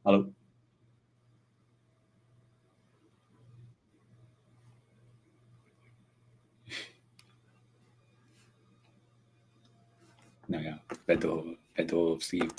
Hallo. Nou ja, bent al op stream.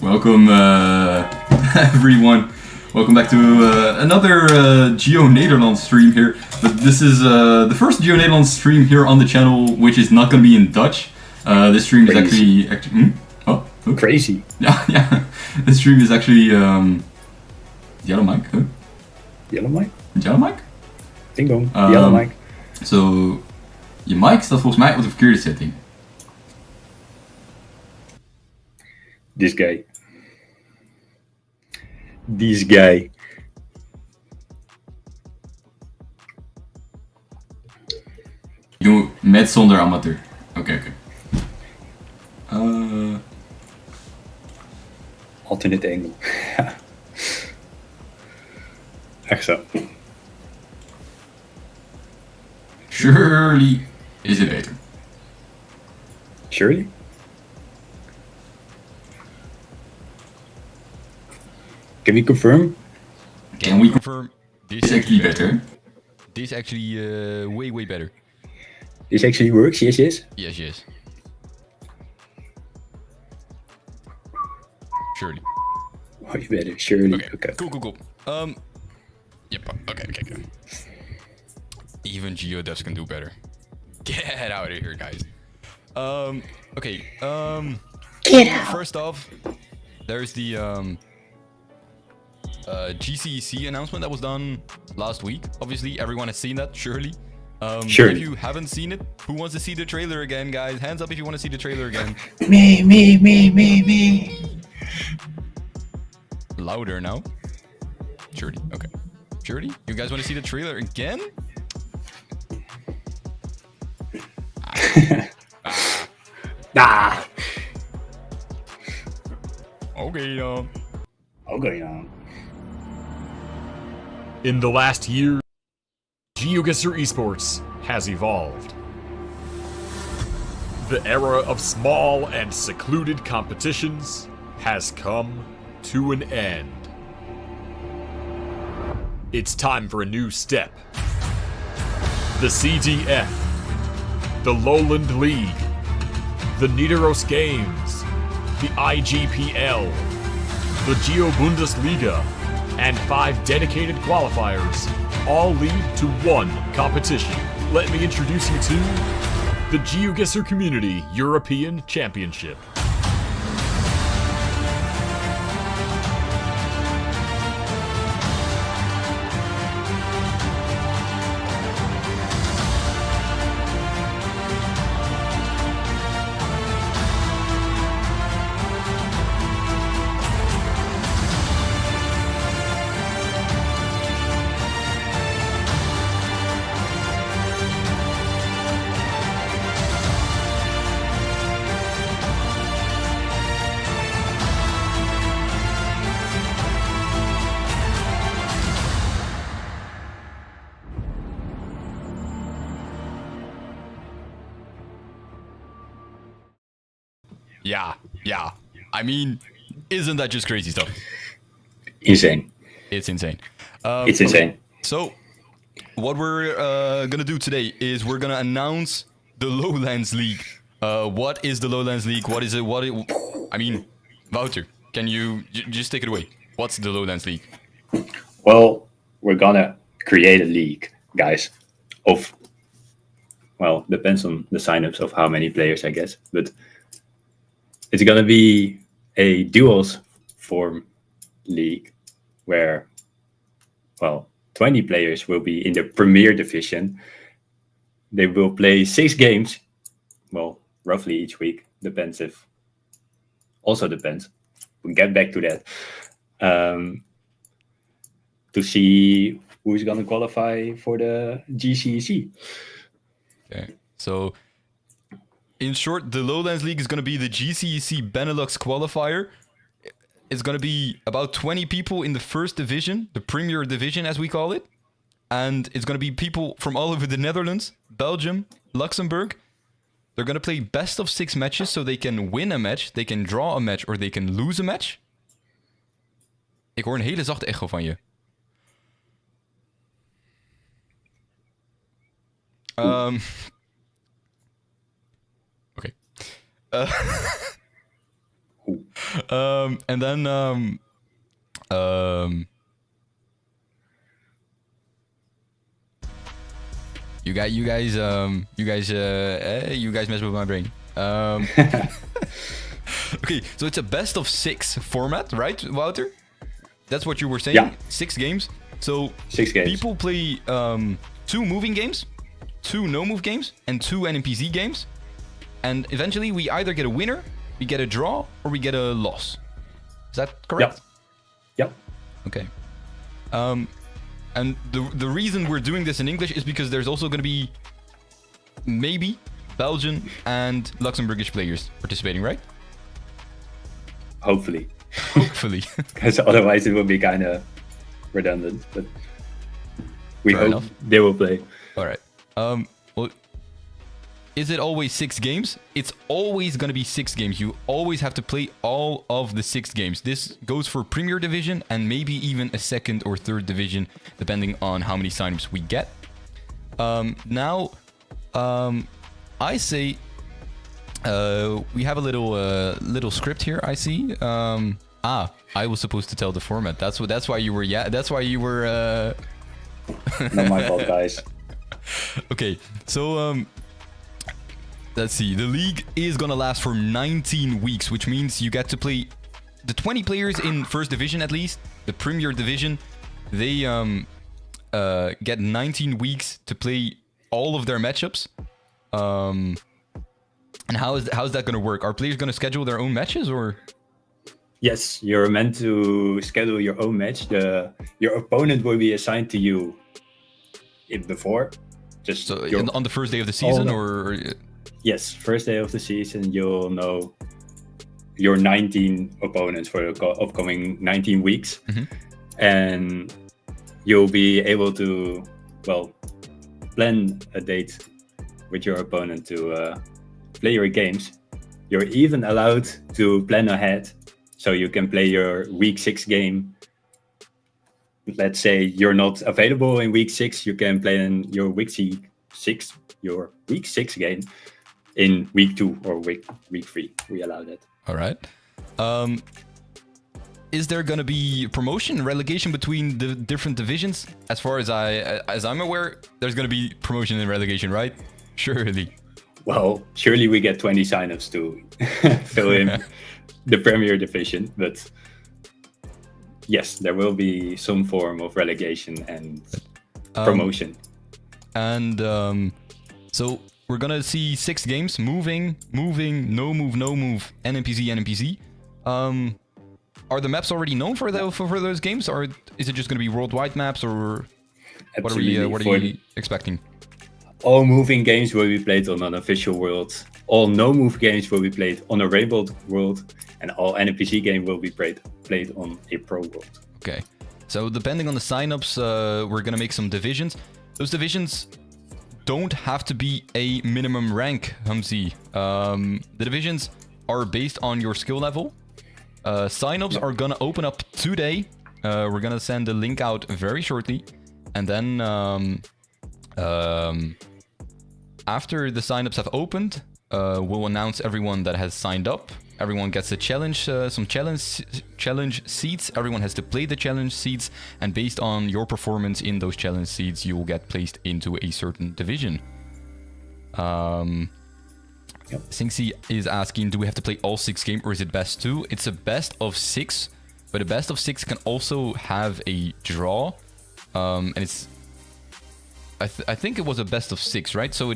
Welcome everyone, welcome back to another Geo Nederlands stream here, but this is the first Geo Nederlands stream here on the channel which is not going to be in Dutch. This stream is actually Crazy. Yeah, this stream is actually yellow mic, huh? Yellow mic? Yellow mic? Ding dong, yellow mic. So, je mic staat volgens mij op de verkeerde setting. This guy. This guy. Doe met zonder amateur. Oké. Alternate angle. Echt zo. Surely is het beter. Surely? Can we confirm? Can we confirm this is actually better? This actually way better. This actually works, yes. Yes. Surely. Oh, you better, surely. Okay. Cool. Yep. Okay. Even GeoDevs can do better. Get out of here, guys. Okay. Get out! First off, there's the GCEC announcement that was done last week. Obviously, everyone has seen that, surely. Sure. If you haven't seen it, who wants to see the trailer again, guys? Hands up if you want to see the trailer again. Me. Louder now. Surely. Okay. Surely? You guys want to see the trailer again? Nah. Okay, Okay. In the last year, GeoGuessr Esports has evolved. The era of small and secluded competitions has come to an end. It's time for a new step. The CDF, the Lowlands League, the Nidaros Games, the IGPL, the Geo Bundesliga, and 5 dedicated qualifiers all lead to one competition. Let me introduce you to the GeoGuessr Community European Championship. Yeah. I mean, isn't that just crazy stuff? Insane. It's insane. It's insane. Okay, so, what we're gonna do today is we're gonna announce the Lowlands League. What is the Lowlands League? What is it? I mean, Wouter, can you just take it away? What's the Lowlands League? Well, we're gonna create a league, guys, depends on the signups of how many players, I guess, but it's gonna be a duos form league where, 20 players will be in the Premier Division. They will play 6 games, roughly each week. Depends. We'll get back to that. To see who's going to qualify for the GCEC. Okay, so in short, the Lowlands League is going to be the GCEC Benelux Qualifier. It's going to be about 20 people in the first division, the Premier Division as we call it. And it's going to be people from all over the Netherlands, Belgium, Luxembourg. They're going to play best of 6 matches, so they can win a match, they can draw a match, or they can lose a match. Ik hoor een hele zachte echo van je. Okay. And then you guys mess with my brain. Okay, so it's a best of 6 format, right, Wouter? That's what you were saying. Yeah. 6 games. So 6 games. People play 2 moving games, 2 no-move games, and 2 NPC games. And eventually we either get a winner, we get a draw, or we get a loss. Is that correct? Yep. Okay. And the reason we're doing this in English is because there's also going to be maybe Belgian and Luxembourgish players participating, right? Hopefully. Hopefully. Because otherwise it will be kind of redundant. But we Fair hope enough. they will play. All right. Well, is it always 6 games? It's always going to be 6 games. You always have to play all of the 6 games. This goes for Premier Division and maybe even a 2nd or 3rd division, depending on how many signups we get. Now, I say we have a little script here. I see. I was supposed to tell the format. That's why you were. Yeah, that's why you were. Not my fault, guys. Okay, so let's see. The league is gonna last for 19 weeks, which means you get to play the 20 players in first division at least, the Premier Division. They get 19 weeks to play all of their matchups. And how's that gonna work? Are players gonna schedule their own matches or? Yes, you're meant to schedule your own match. Your opponent will be assigned to you before. Just so on the first day of the season, or? Yes, first day of the season, you'll know your 19 opponents for the upcoming 19 weeks, and you'll be able to, plan a date with your opponent to play your games. You're even allowed to plan ahead, so you can play your week 6 game. Let's say you're not available in week 6, you can play in your week 6 game in week 2 or week 3. We allow that. All right. Is there going to be promotion, relegation between the different divisions? As far as I'm aware, there's going to be promotion and relegation, right? Surely. Well, surely we get 20 signups to fill in the Premier Division, but yes, there will be some form of relegation and promotion. And so we're gonna see 6 games: moving, no move, NPC. Are the maps already known for those games, or is it just gonna be worldwide maps, or Absolutely. what are you expecting? All moving games will be played on an official world. All no-move games will be played on a rainbow world, and all NPC game will be played on a pro world. Okay, so depending on the signups, we're gonna make some divisions. Those divisions don't have to be a minimum rank, Hamzi. The divisions are based on your skill level. Signups are gonna open up today. We're gonna send the link out very shortly, and then after the signups have opened, we'll announce everyone that has signed up. Everyone gets a challenge, some challenge seats. Everyone has to play the challenge seats, and based on your performance in those challenge seats, you will get placed into a certain division. Singsi is asking, do we have to play all 6 games, or is it best 2? It's a best of 6, but a best of 6 can also have a draw, and it's. I think it was a best of 6, right? So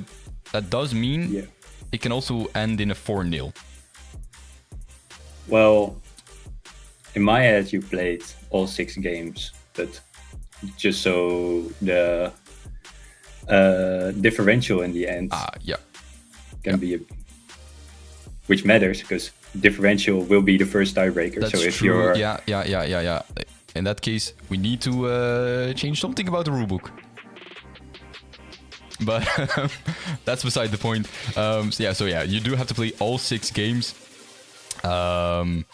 that does mean it can also end in a 4-0. Well, in my head, you played all 6 games, but just so the differential in the end can be which matters, because differential will be the first tiebreaker. That's so if true. you're Yeah. In that case, we need to change something about the rulebook. But that's beside the point. So you do have to play all 6 games. And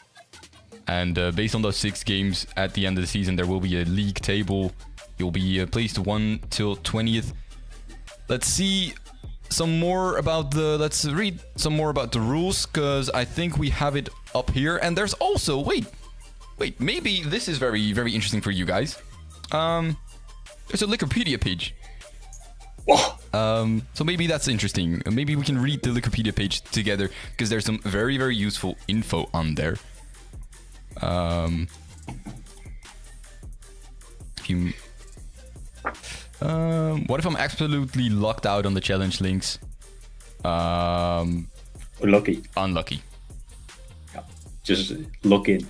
based on those 6 games, at the end of the season, there will be a league table. You'll be placed 1 till 20th. Let's read some more about the rules, because I think we have it up here. And there's also, wait, maybe this is very, very interesting for you guys. There's a Wikipedia page. So maybe that's interesting. Maybe we can read the Wikipedia page together, because there's some very, very useful info on there. What if I'm absolutely locked out on the challenge links? unlucky. Yeah, just lock in.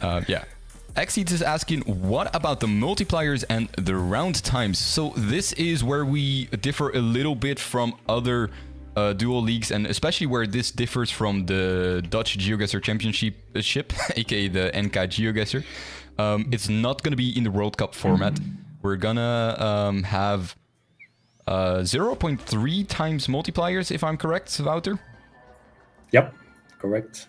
Exceeds is asking, what about the multipliers and the round times? So this is where we differ a little bit from other dual leagues, and especially where this differs from the Dutch GeoGuessr Championship, aka the NK GeoGuessr. It's not going to be in the World Cup format. We're gonna have 0.3 times multipliers, if I'm correct, Wouter? Yep, correct.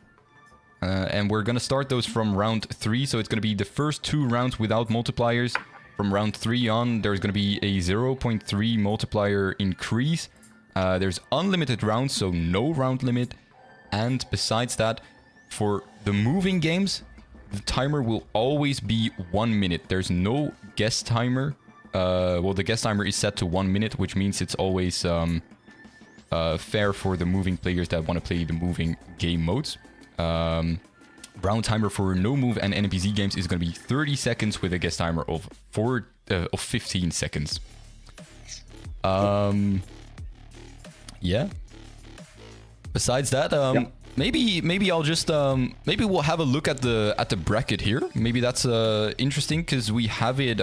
And we're going to start those from round 3, so it's going to be the first 2 rounds without multipliers, from round 3 on, there's going to be a 0.3 multiplier increase. There's unlimited rounds, so no round limit. And besides that, for the moving games, the timer will always be 1 minute. There's no guest timer. Well, the guest timer is set to 1 minute, which means it's always fair for the moving players that want to play the moving game modes. Round timer for no move and NPC games is going to be 30 seconds with a guest timer of 15 seconds. Yeah. Besides that, maybe I'll just maybe we'll have a look at the bracket here. Maybe that's interesting because we have it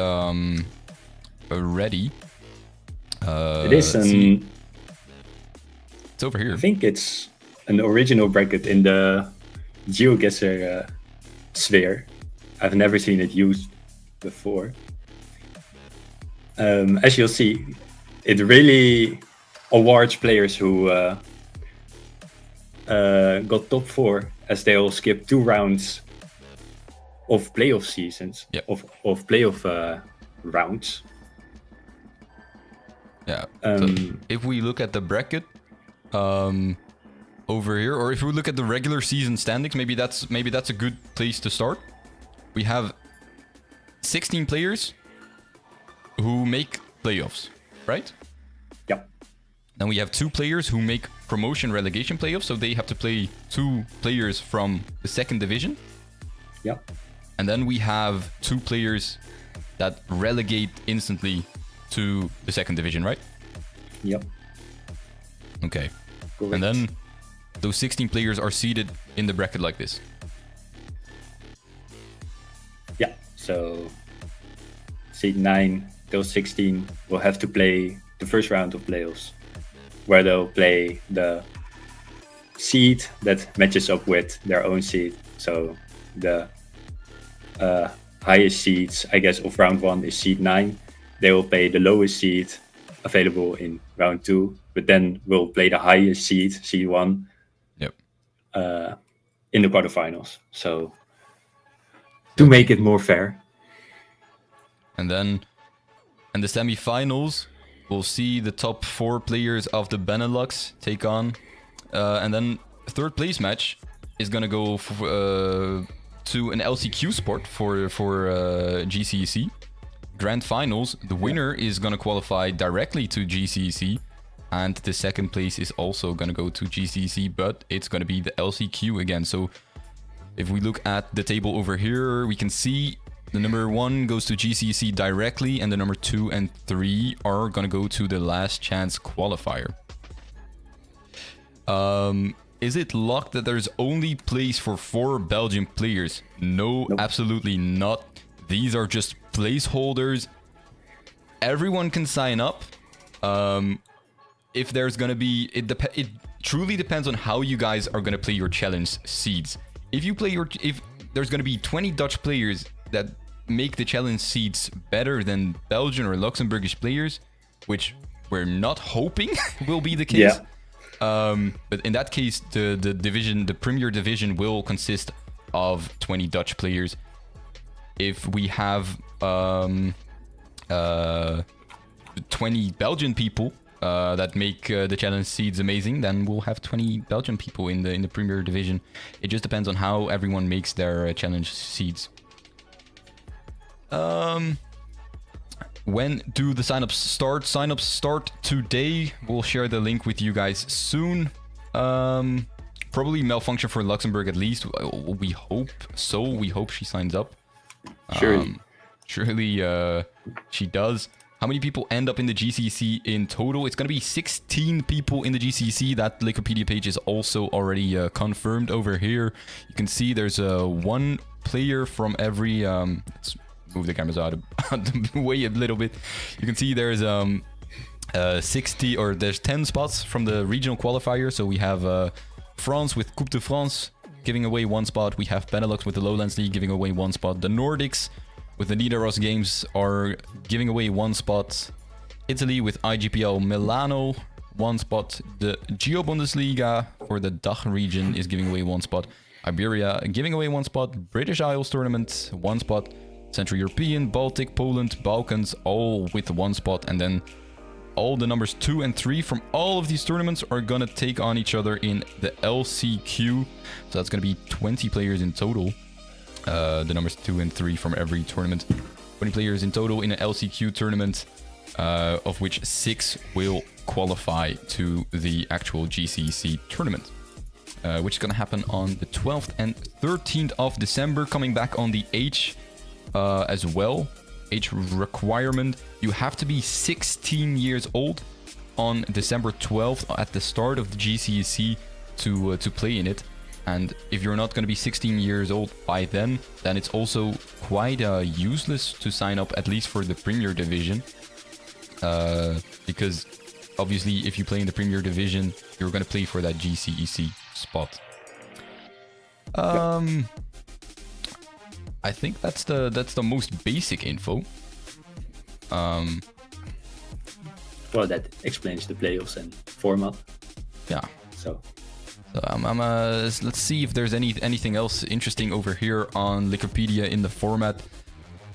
already. It is it's over here. I think it's an original bracket in the GeoGuessr sphere. I've never seen it used before. As you'll see, it really awards players who got top 4 as they all skipped 2 rounds of playoff seasons, of playoff rounds. Yeah. So if we look at the bracket over here, or if we look at the regular season standings, maybe that's a good place to start. We have 16 players who make playoffs, right? Yep. Then we have 2 players who make promotion relegation playoffs, so they have to play 2 players from the second division. Yep. And then we have 2 players that relegate instantly to the second division, right? Yep. Okay. Correct. And then those 16 players are seated in the bracket like this. Yeah. So seed 9, those 16 will have to play the first round of playoffs, where they'll play the seed that matches up with their own seed. So the highest seeds, I guess, of round 1 is seed 9. They will play the lowest seed available in round 2, but then we'll play the highest seed, seed 1, in the quarterfinals. So to make it more fair. And then in the semifinals, we'll see the top 4 players of the Benelux take on. And then third place match is going to go to an LCQ sport for GCEC. Grand finals, the winner is going to qualify directly to GCEC. And the second place is also going to go to GCEC, but it's going to be the LCQ again. So if we look at the table over here, we can see the number 1 goes to GCEC directly, and the number 2 and 3 are going to go to the last chance qualifier. Is it locked that there's only place for 4 Belgian players? No, nope. Absolutely not. These are just placeholders. Everyone can sign up. If there's going to be... It truly depends on how you guys are going to play your challenge seeds. If there's going to be 20 Dutch players that make the challenge seeds better than Belgian or Luxembourgish players, which we're not hoping will be the case. Yeah. But in that case, the Premier Division will consist of 20 Dutch players. If we have 20 Belgian people that make the challenge seeds amazing, then we'll have 20 Belgian people in the Premier Division. It just depends on how everyone makes their challenge seeds. When do the signups start? Signups start today. We'll share the link with you guys soon. Probably malfunction for Luxembourg at least. We hope so. We hope she signs up. Surely. Surely she does. How many people end up in the GCC in total? It's going to be 16 people in the GCC. That Wikipedia page is also already confirmed over here. You can see there's 1 player from every... let's move the cameras out of the way a little bit. You can see there's 60 or there's 10 spots from the regional qualifier. So we have France with Coupe de France giving away 1 spot. We have Benelux with the Lowlands League giving away 1 spot. The Nordics with the Nidaros Games are giving away 1 spot. Italy with IGPL Milano, 1 spot. The Geo Bundesliga for the DACH region is giving away 1 spot. Iberia giving away 1 spot. British Isles tournament, 1 spot. Central European, Baltic, Poland, Balkans, all with one spot. And then all the numbers 2 and 3 from all of these tournaments are gonna take on each other in the LCQ. So that's gonna be 20 players in total. The numbers 2 and 3 from every tournament. 20 players in total in an LCQ tournament, of which 6 will qualify to the actual GCEC tournament, which is going to happen on the 12th and 13th of December. Coming back on the age as well, age requirement. You have to be 16 years old on December 12th at the start of the GCEC to play in it. And if you're not going to be 16 years old by then it's also quite useless to sign up, at least for the Premier Division. Because obviously if you play in the Premier Division, you're going to play for that GCEC spot. I think that's the most basic info. Well, that explains the playoffs and format. Yeah. So let's see if there's anything else interesting over here on Wikipedia in the format.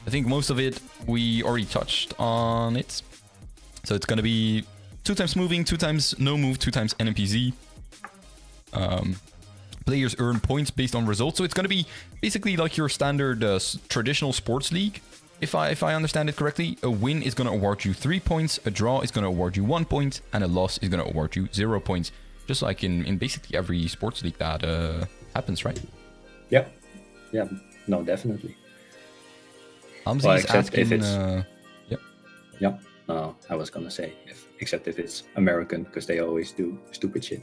I think most of it we already touched on it. So it's gonna be 2 times moving, 2 times no move, 2 times NMPZ. Players earn points based on results. So it's gonna be basically like your standard traditional sports league. If I understand it correctly, a win is gonna award you 3 points, a draw is gonna award you 1 point, and a loss is gonna award you 0 points. Just like in basically every sports league that happens, right? yeah, no, definitely. Hamzi Well, is except asking, if it's yep. Yeah, no, I was gonna say except if it's American, because they always do stupid shit.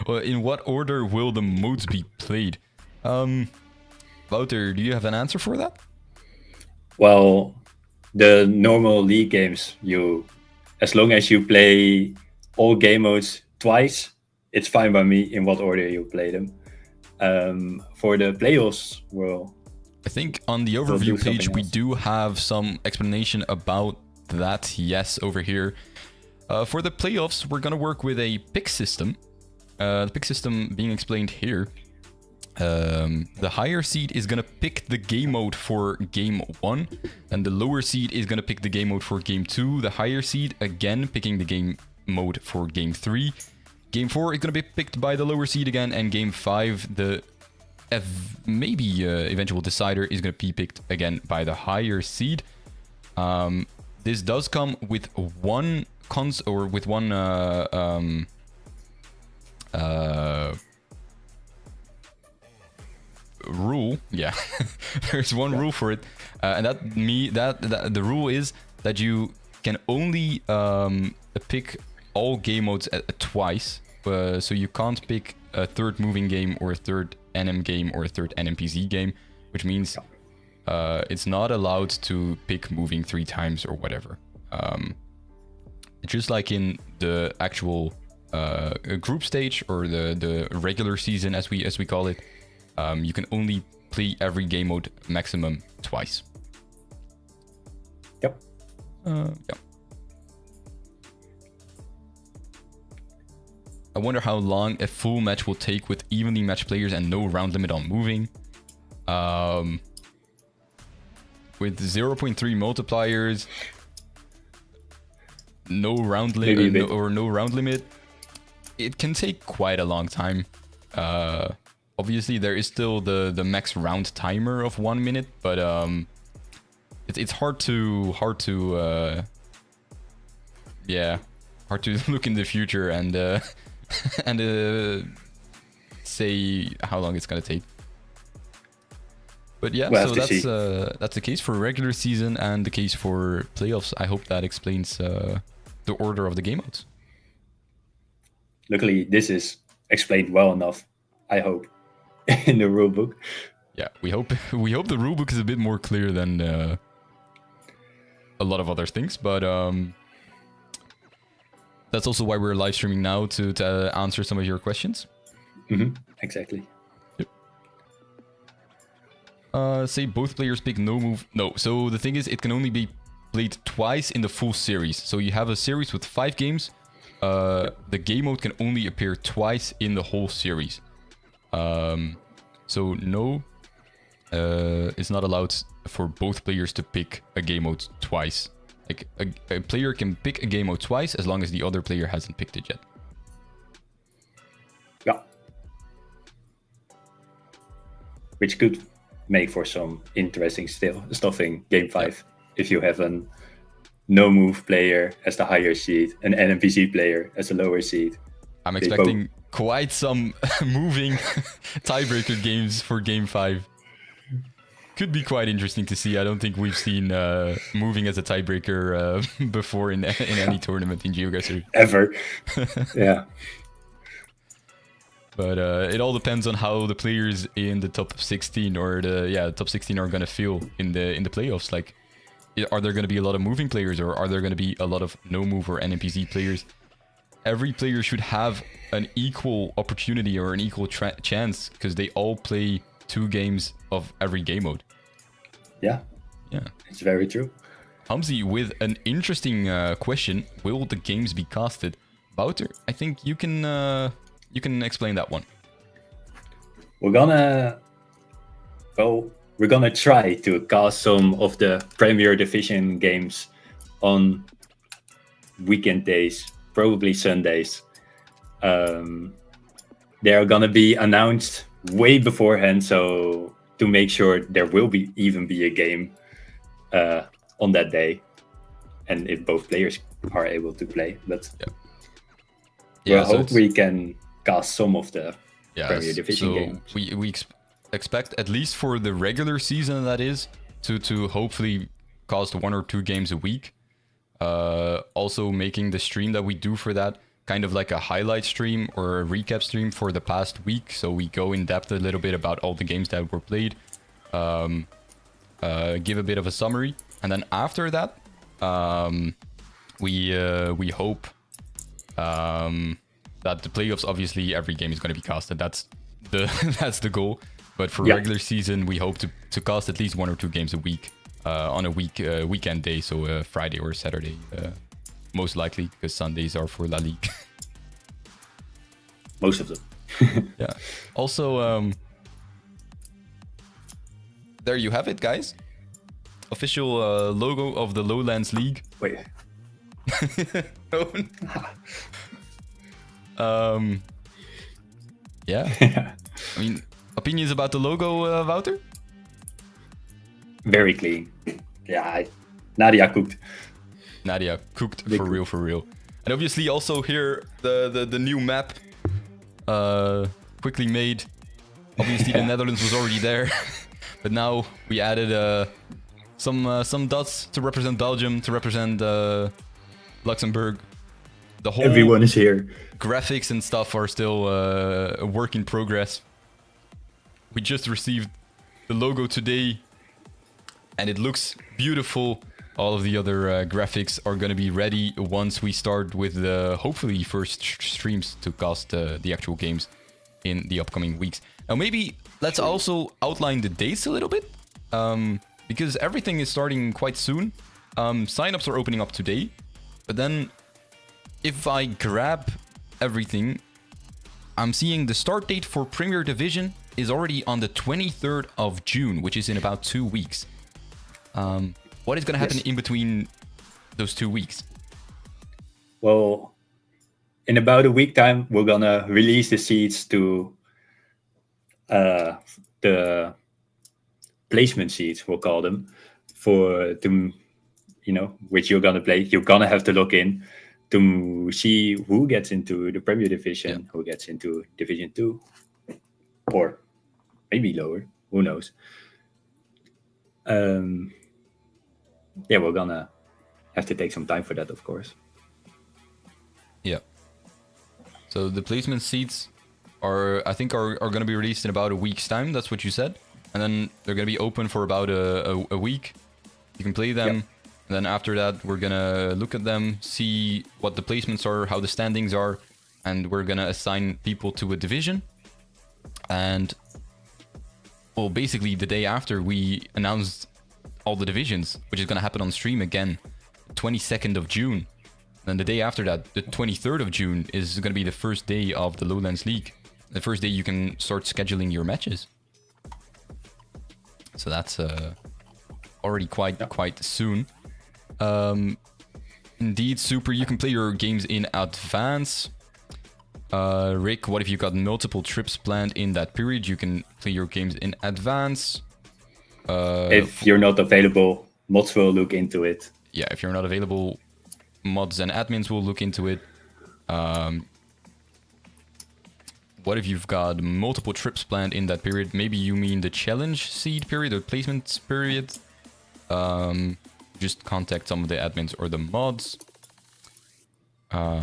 Well, in what order will the modes be played? Wouter, do you have an answer for that? Well, the normal league games, as long as you play all game modes twice, it's fine by me in what order you play them. For the playoffs, well, I think on the do overview page something we else. do have some explanation about that. Yes, over here. For the playoffs, we're gonna work with a pick system. The pick system being explained here. The higher seed is gonna pick the game mode for game 1, and the lower seed is gonna pick the game mode for game 2. The higher seed again picking the game mode for game 3. Game 4 is gonna be picked by the lower seed again, and game 5 the eventual decider is gonna be picked again by the higher seed. This does come with one rule. Yeah, there's one rule for it, and that the rule is that you can only pick all game modes twice. So you can't pick a third moving game or a third NM game or a third NMPZ game, which means it's not allowed to pick moving 3 times or whatever. Just like in the actual group stage or the regular season, as we call it, you can only play every game mode maximum twice. Yep. Yeah. I wonder how long a full match will take with evenly matched players and no round limit on moving. With 0.3 multipliers, no round limit no round limit, it can take quite a long time. Obviously, there is still the max round timer of 1 minute, but it's hard to look in the future and say how long it's gonna take. But yeah, We'll so have to that's the case for regular season and the case for playoffs. I hope that explains the order of the game modes. Luckily, this is explained well enough, I hope, in the rulebook. Yeah, we hope the rulebook is a bit more clear than a lot of other things, but that's also why we're live streaming now to answer some of your questions. Mm-hmm. Exactly. Say both players pick no move. No, so the thing is, it can only be played twice in the full series. So you have a series with 5 games. The game mode can only appear twice in the whole series. So no it's not allowed for both players to pick a game mode twice. Like a player can pick a game mode twice as long as the other player hasn't picked it yet. Yeah. Which could make for some interesting stuff in Game 5. If you have a no-move player as the higher seed, an NPC player as a lower seed. I'm expecting quite some moving tiebreaker games for Game 5. Could be quite interesting to see. I don't think we've seen moving as a tiebreaker before in any tournament in GeoGuessr. Ever. Yeah. But it all depends on how the players in the top 16 or the top 16 are gonna feel in the playoffs. Like, are there gonna be a lot of moving players, or are there gonna be a lot of no move or NPC players? Every player should have an equal opportunity or an equal chance, because they all play 2 games of every game mode. Yeah, it's very true. Hamzi with an interesting question: will the games be casted? Wouter, I think you can explain that one. We're gonna try to cast some of the Premier Division games on weekend days, probably Sundays. They're gonna be announced way beforehand, so to make sure there will even be a game on that day, and if both players are able to play. But we hope we can cast some of the Premier Division games. We expect, at least for the regular season, that is, to hopefully cast 1 or 2 games a week. Also making the stream that we do for that kind of like a highlight stream or a recap stream for the past week. So we go in depth a little bit about all the games that were played, give a bit of a summary, and then after that, we hope that the playoffs, obviously every game is going to be casted. That's the goal. But for regular season, we hope to cast at least 1 or 2 games a week on a weekend day, so Friday or Saturday, most likely, because Sundays are for La Ligue. Most of them. Yeah. Also, there you have it, guys. Official logo of the Lowlands League. Wait. Yeah. I mean, opinions about the logo, Wouter? Very clean. Yeah, Nadia cooked. Nadia cooked for real. And obviously also here the new map quickly made. Obviously the Netherlands was already there, but now we added some dots to represent Belgium, to represent Luxembourg. The whole everyone is here. Graphics and stuff are still a work in progress. We just received the logo today, and it looks beautiful. All of the other graphics are going to be ready once we start with the hopefully first streams to cast the actual games in the upcoming weeks. Now maybe let's also outline the dates a little bit, because everything is starting quite soon. Signups are opening up today, but then if I grab everything, I'm seeing the start date for Premier Division is already on the 23rd of June, which is in about 2 weeks. What is going to happen in between those 2 weeks? Well, in about a week time, we're going to release the seeds to the placement seeds, we'll call them, which you're going to play. You're going to have to log in to see who gets into the Premier Division, who gets into Division 2, or maybe lower, who knows. We're gonna have to take some time for that, of course. Yeah. So the placement seats are going to be released in about a week's time. That's what you said. And then they're going to be open for about a week. You can play them. Yep. And then after that, we're going to look at them, see what the placements are, how the standings are, and we're going to assign people to a division. And, well, basically the day after, we announced all the divisions, which is going to happen on stream again, 22nd of June. And the day after that, the 23rd of June, is going to be the first day of the Lowlands League. The first day you can start scheduling your matches. So that's already quite soon. Indeed, Super, you can play your games in advance. Rick, what if you got multiple trips planned in that period? You can play your games in advance. If you're not available, mods will look into it. Yeah, if you're not available, mods and admins will look into it. What if you've got multiple trips planned in that period? Maybe you mean the challenge seed period or placements period. Just contact some of the admins or the mods. Yeah,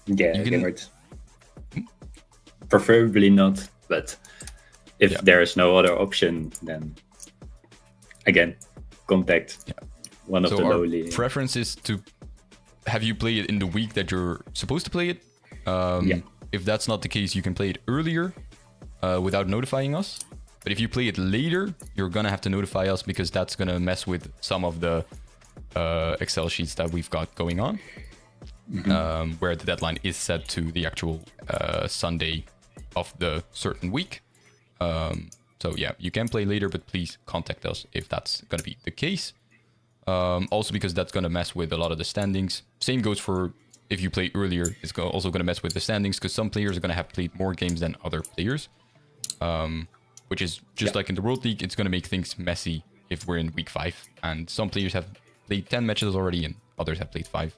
Gimmert. Preferably not, but if there is no other option, then again, contact one of the lowly. Preference is to have you play it in the week that you're supposed to play it. If that's not the case, you can play it earlier without notifying us. But if you play it later, you're gonna have to notify us because that's gonna mess with some of the Excel sheets that we've got going on, where the deadline is set to the actual Sunday of the certain week. So yeah, you can play later, but please contact us if that's gonna be the case. Also because that's gonna mess with a lot of the standings. Same goes for if you play earlier, it's also gonna mess with the standings because some players are gonna have played more games than other players. Which is just like in the World League, it's going to make things messy if we're in week 5. And some players have played 10 matches already and others have played 5.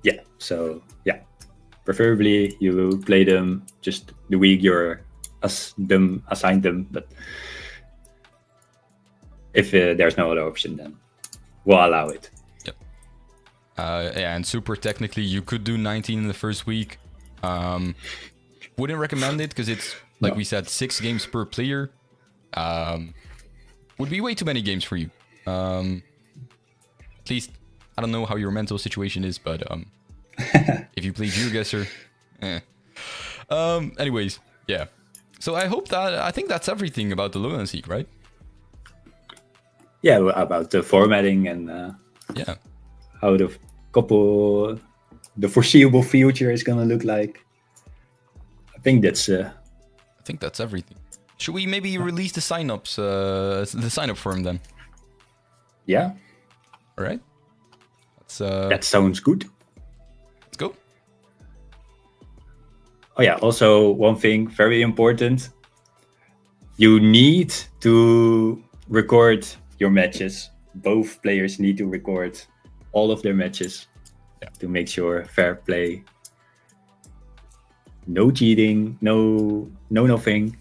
Yeah, so yeah. Preferably you play them just the week you're assigned them. But if there's no other option, then we'll allow it. Yep. Yeah, and Super, technically, you could do 19 in the first week. Wouldn't recommend it because it's, like we said, 6 games per player. Would be way too many games for you. At least, I don't know how your mental situation is, but if you play GeoGuessr, anyways, yeah. So I think that's everything about the Lowlands League, right? Yeah, about the formatting and how the foreseeable future is gonna look like. I think that's everything. Should we maybe release the sign-ups, the sign-up form then? Yeah. All right. That sounds good. Let's go. Oh yeah, also one thing, very important. You need to record your matches. Both players need to record all of their matches to make sure fair play. No cheating, no nothing.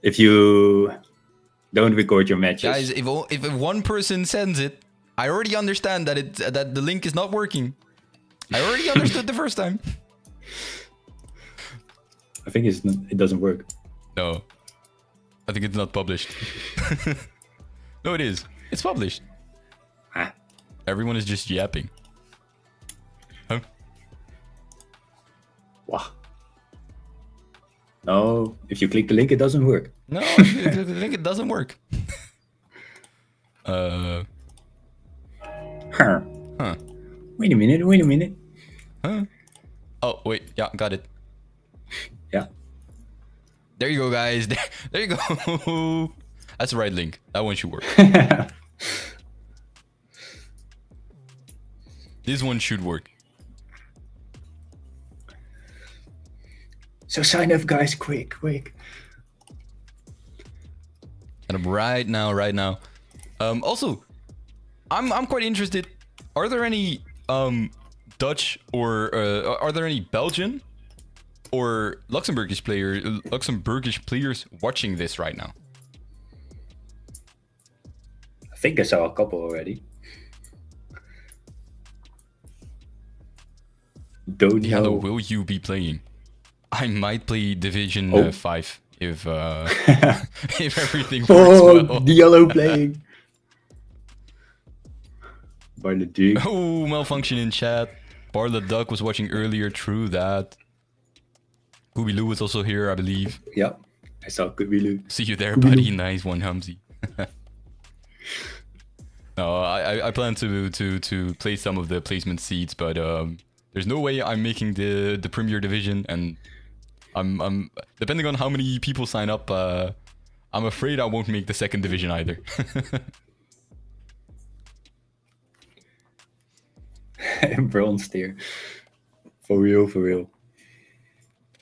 If you don't record your matches, guys, if one person sends it, I already understand that the link is not working. I already understood the first time. I think it doesn't work. No, I think it's not published. No, it is. It's published. Everyone is just yapping. Huh? Wow. No, if you click the link, it doesn't work. No, if you click the link, it doesn't work. Huh. Huh. Wait a minute. Huh? Oh, wait. Yeah, got it. Yeah. There you go, guys. There you go. That's the right link. That one should work. This one should work. So sign up, guys, quick. And right now. Also, I'm quite interested. Are there any Dutch or are there any Belgian or Luxembourgish players watching this right now? I think I saw a couple already. Don't Diallo, know. will you be playing? I might play Division 5 if if everything works well. Diallo playing. Barle Duke. Oh, malfunction in chat. Barle Duck was watching earlier. True that. Kubilu was also here, I believe. Yeah, I saw Kubilu. See you there, buddy. Nice one, Hamzy. No, I plan to play some of the placement seeds, but there's no way I'm making the Premier Division, and I'm depending on how many people sign up. I'm afraid I won't make the second division either. Bronze tier. For real, for real.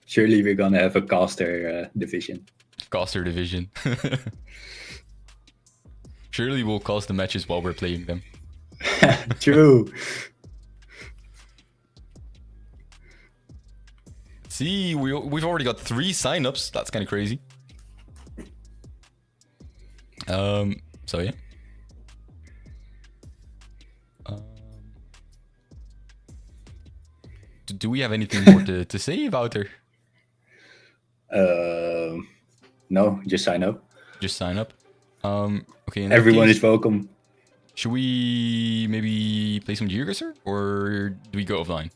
Surely we're gonna have a caster division. Caster division. Surely we'll cast the matches while we're playing them. True. See, we've already got 3 signups. That's kind of crazy. So yeah. Do we have anything more to say about her? No, just sign up. Just sign up. Okay. in that Everyone case, is welcome. Should we maybe play some Geargasser, or do we go offline?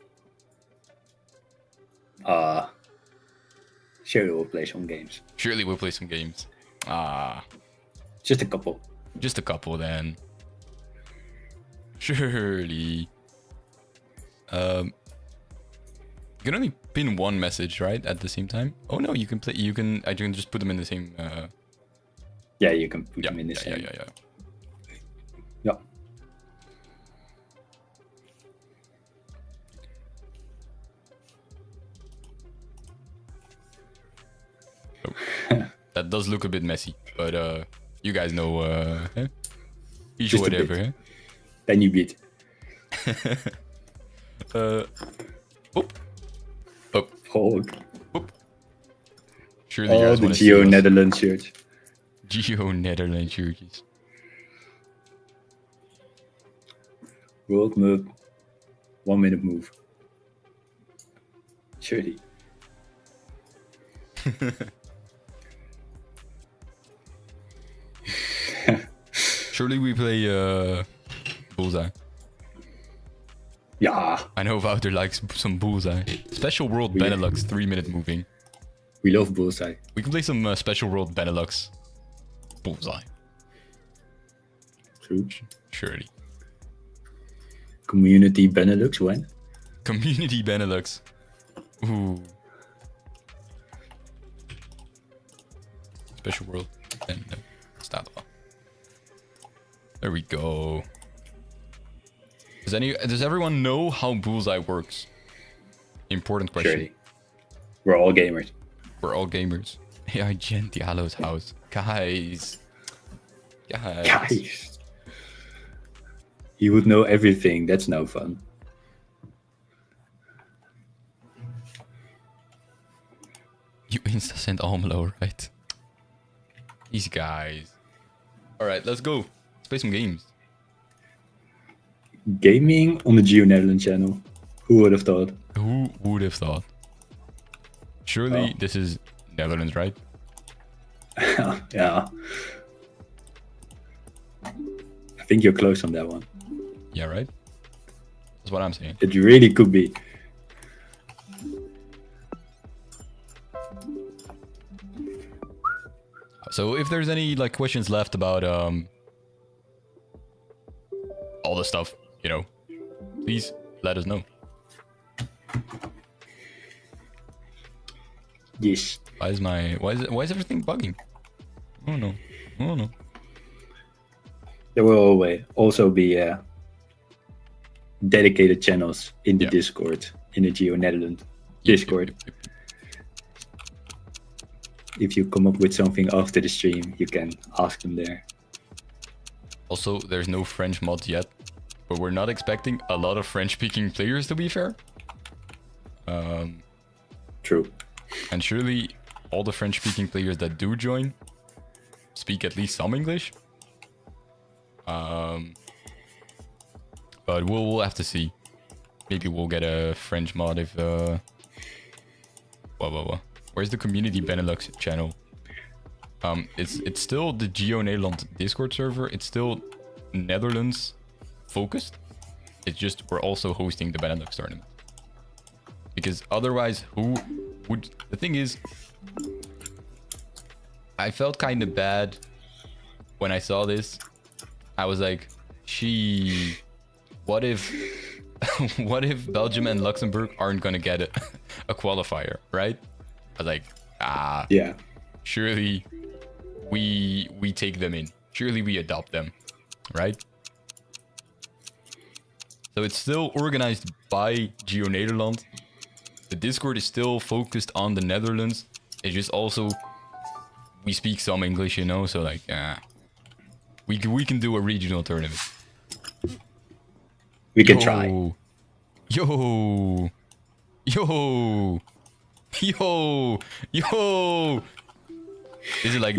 Surely we'll play some games. Surely we'll play some games. Just a couple. Just a couple then. Surely. You can only pin one message, right? At the same time. Oh no, you can play. I can just put them in the same. Yeah, you can put them in the same. Yeah. Yeah. Oh. That does look a bit messy, but you guys know. Each Just a whatever. bit. Huh? Then you beat. Oh. Oh, Surely you guys the want to see Geo us. Netherlands shirts. Geo Netherlands shirts. World move. 1 minute move. Surely. Surely we play Bullseye. Yeah. I know Wouter likes some Bullseye. Special World Benelux 3-minute moving. We love Bullseye. We can play some Special World Benelux Bullseye. True. Surely. Community Benelux when? Community Benelux. Ooh. Special World Benelux. Staat er. There we go. Does everyone know how Bullseye works? Important question. Surely. We're all gamers. We're all gamers. AI Gen Diallo's house. Guys. Guys. He would know everything. That's no fun. You insta sent Almelo, right? These guys. Alright, let's go. Let's play some games. Gaming on the Geo Netherlands channel. Who would have thought? Who would have thought? Surely Oh. this is Netherlands, right? Yeah. I think you're close on that one. Yeah, right? That's what I'm saying. It really could be. So if there's any like questions left about all the stuff, you know, please let us know. Yes. Why is everything bugging? Oh no. There will always also be dedicated channels in the Yeah. Discord, in the Geo Netherlands Discord. Yep. If you come up with something after the stream, you can ask them there. Also, there's no French mod yet, but we're not expecting a lot of French-speaking players, to be fair. True. And surely all the French-speaking players that do join speak at least some English. But we'll have to see. Maybe we'll get a French mod if Where's the community Benelux channel? It's still the Geo Nederland Discord server. It's still Netherlands focused. It's just we're also hosting the Benelux tournament. Because otherwise, who would... The thing is, I felt kind of bad when I saw this. I was like, what if what if Belgium and Luxembourg aren't gonna get a qualifier, right? I was like, Yeah. surely we take them in. Surely we adopt them, right? So it's still organized by Geo Nederland. The Discord is still focused on the Netherlands. It's just also we speak some English, you know. So like, we can do a regional tournament. We can try. Yo. This is like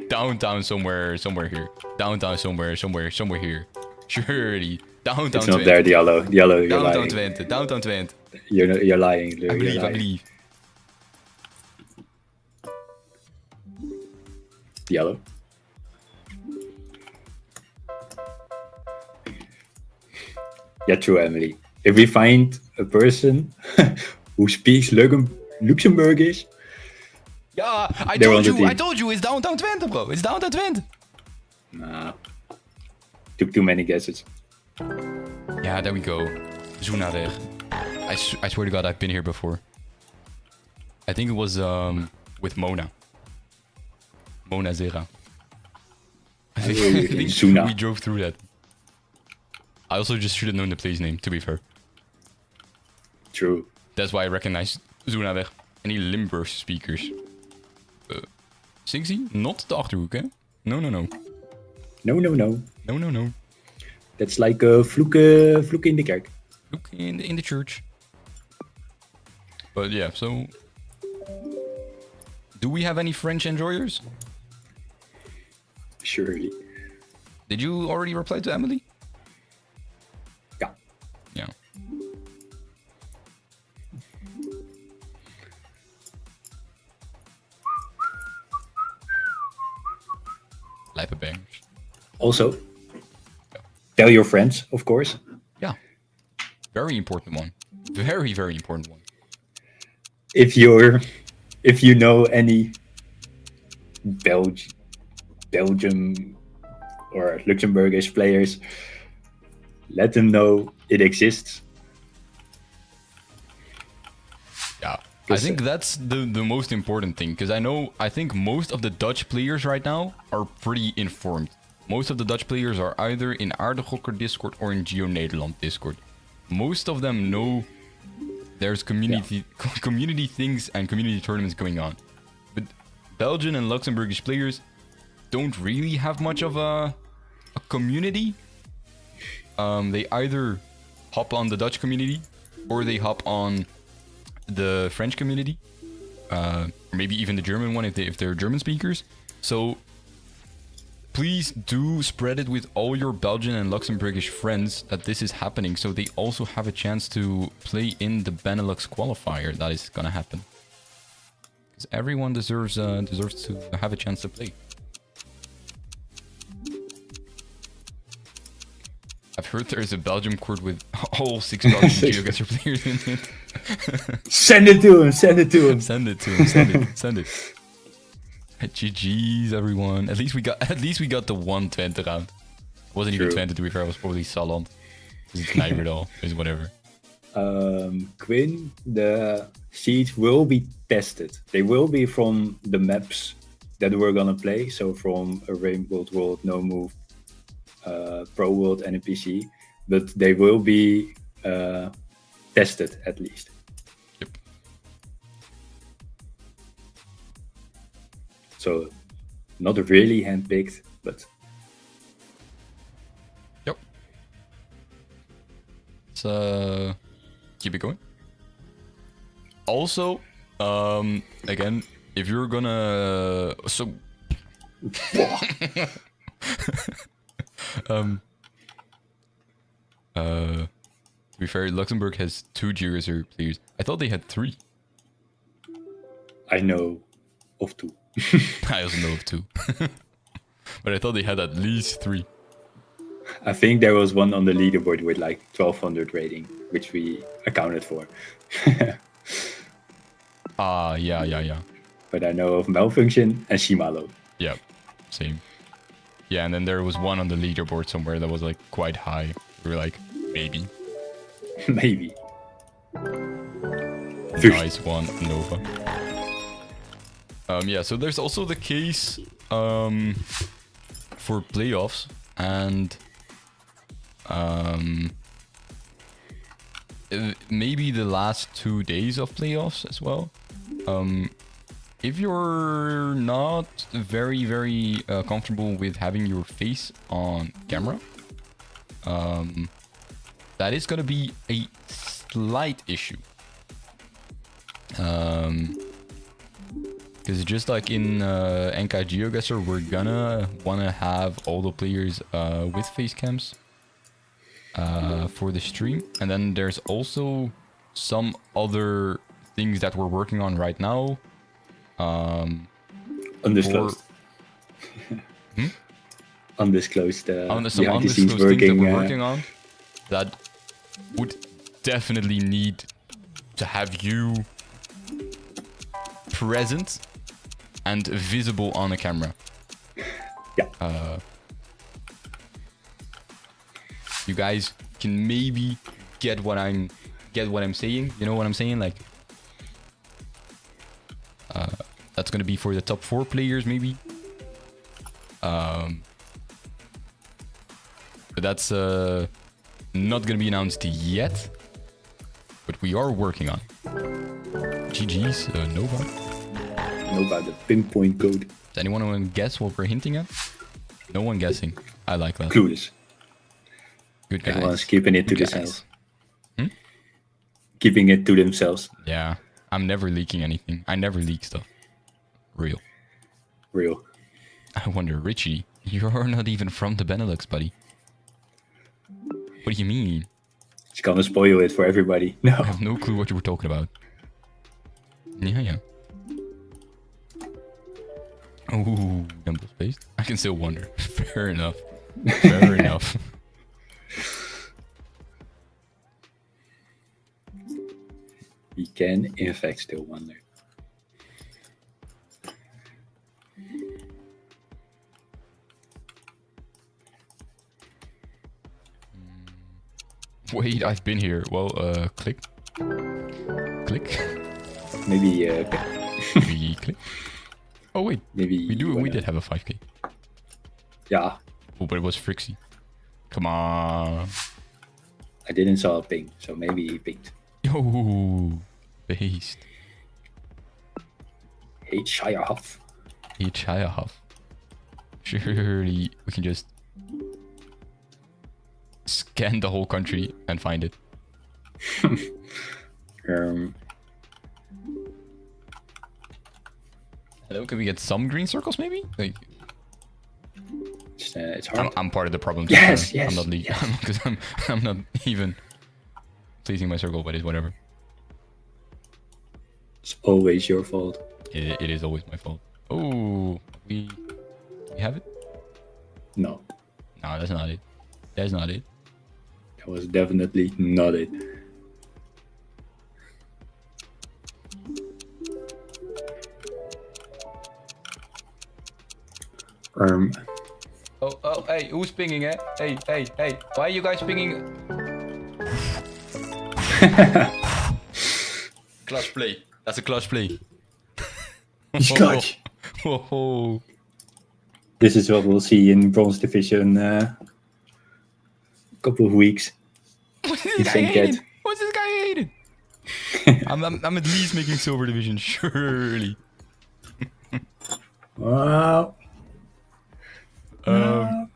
downtown somewhere here. Downtown somewhere here. Surely downtown. It's not there, Diallo. Diallo, you're Downtown lying. Twente. Downtown Twente. You're lying. I believe. Diallo. Yeah, true, Emily. If we find a person who speaks Luxembourgish, Yeah, I They're told on the you. team. I told you. It's downtown Twente, bro. It's downtown Twente. nah, took too many guesses. Yeah, there we go. Zoenaweg. I swear to God, I've been here before. I think it was with Mona. Mona Zera. I think Zoena. we drove through that. I also just should have known the place name, to be fair. True. That's why I recognize Zoenaweg. Any Limburg speakers? 60? Not de Achterhoek, hè? No. No. No. That's like vloeken in de kerk. Look in the church. But yeah, so... Do we have any French enjoyers? Surely. Did you already reply to Emily? Yeah. Yeah. Lijpe bangers. Also, tell your friends, of course. Yeah. Very important one. Very, very important one. If you know any Belgium or Luxembourgish players, let them know it exists. Yeah. I think that's the most important thing, because I think most of the Dutch players right now are pretty informed. Most of the Dutch players are either in Aardegokker Discord or in Geo Nederland Discord. Most of them know there's community things and community tournaments going on. But Belgian and Luxembourgish players don't really have much of a community. They either hop on the Dutch community or they hop on the French community, or maybe even the German one if they're German speakers. So please do spread it with all your Belgian and Luxembourgish friends that this is happening, so they also have a chance to play in the Benelux qualifier that is gonna happen. Because everyone deserves to have a chance to play. I've heard there is a Belgium court with all 6 Belgian GeoGuessr players in it. Send it to him. Send it to him. Send it. GG's, everyone. At least we got the one Twente round. It wasn't even Twente, to be fair. It was probably Salland. It's Nijmegen. It's whatever. Quinn, the seeds will be tested. They will be from the maps that we're gonna play. So from a Rainbow World, No Move, Pro World, and a PC. But they will be tested at least. Yep. So not really handpicked, but yep. Let's keep it going. Also, again, if you're gonna to be fair, Luxembourg has 2 GeoGuessr players. I thought they had 3. I know of 2. I also know of 2. But I thought they had at least 3. I think there was one on the leaderboard with like 1200 rating, which we accounted for. Yeah. But I know of Malfunction and Shimalo. Yeah, same. Yeah, and then there was one on the leaderboard somewhere that was like quite high. We were like, maybe. Maybe. Nice one, Nova. Yeah, so there's also the case for playoffs and maybe the last 2 days of playoffs as well. If you're not very, very comfortable with having your face on camera, that is going to be a slight issue. Because just like in NK GeoGuessr, we're gonna want to have all the players with face cams for the stream. And then there's also some other things that we're working on right now. Undisclosed. Undisclosed. Some behind the scenes undisclosed things that we're working working on that would definitely need to have you present and visible on a camera. Yeah. You guys can maybe get what I'm saying. You know what I'm saying? Like, that's gonna be for the top 4 players, maybe. But that's not gonna be announced yet. But we are working on. GG's, Nova. Nova, the pinpoint code. Does anyone want to guess what we're hinting at? No one guessing. I like that. Clueless. Good guys. Everyone's keeping it to Good themselves. guys. Keeping it to themselves. Yeah. I'm never leaking anything. I never leak stuff. Real. I wonder, Richie, you're not even from the Benelux, buddy. What do you mean? It's gonna spoil it for everybody. No. I have no clue what you were talking about. Yeah. Oh, Gumble Space. I can still wonder. Fair enough. Fair enough. We can, in fact, still wonder. Wait, I've been here. Well, click. Click. Maybe, Maybe click. Oh wait, maybe we did have a 5k. Yeah, Oh, but it was Frixie. Come on. I didn't saw a ping, so maybe he pinged. Yo, based. Hey, Shirehuff. Hey, Chiahuff. Surely we can just scan the whole country and find it. Hello, can we get some green circles maybe? Like, it's hard. I'm part of the problem too. Yes, I'm not yes. because I'm not even pleasing my circle, but it's whatever. It's always your fault. It is always my fault. Oh, we have it? No, No, that's not it. That's not it. that was definitely not it. Oh, hey, who's pinging, eh? Hey, why are you guys pinging? Clutch play. That's a clutch play. It's clutch. Whoa. This is what we'll see in Bronze Division couple of weeks. What's this In guy St. hating? Cat. What's this guy hating? I'm at least making Silver Division, surely. Wow. Yeah.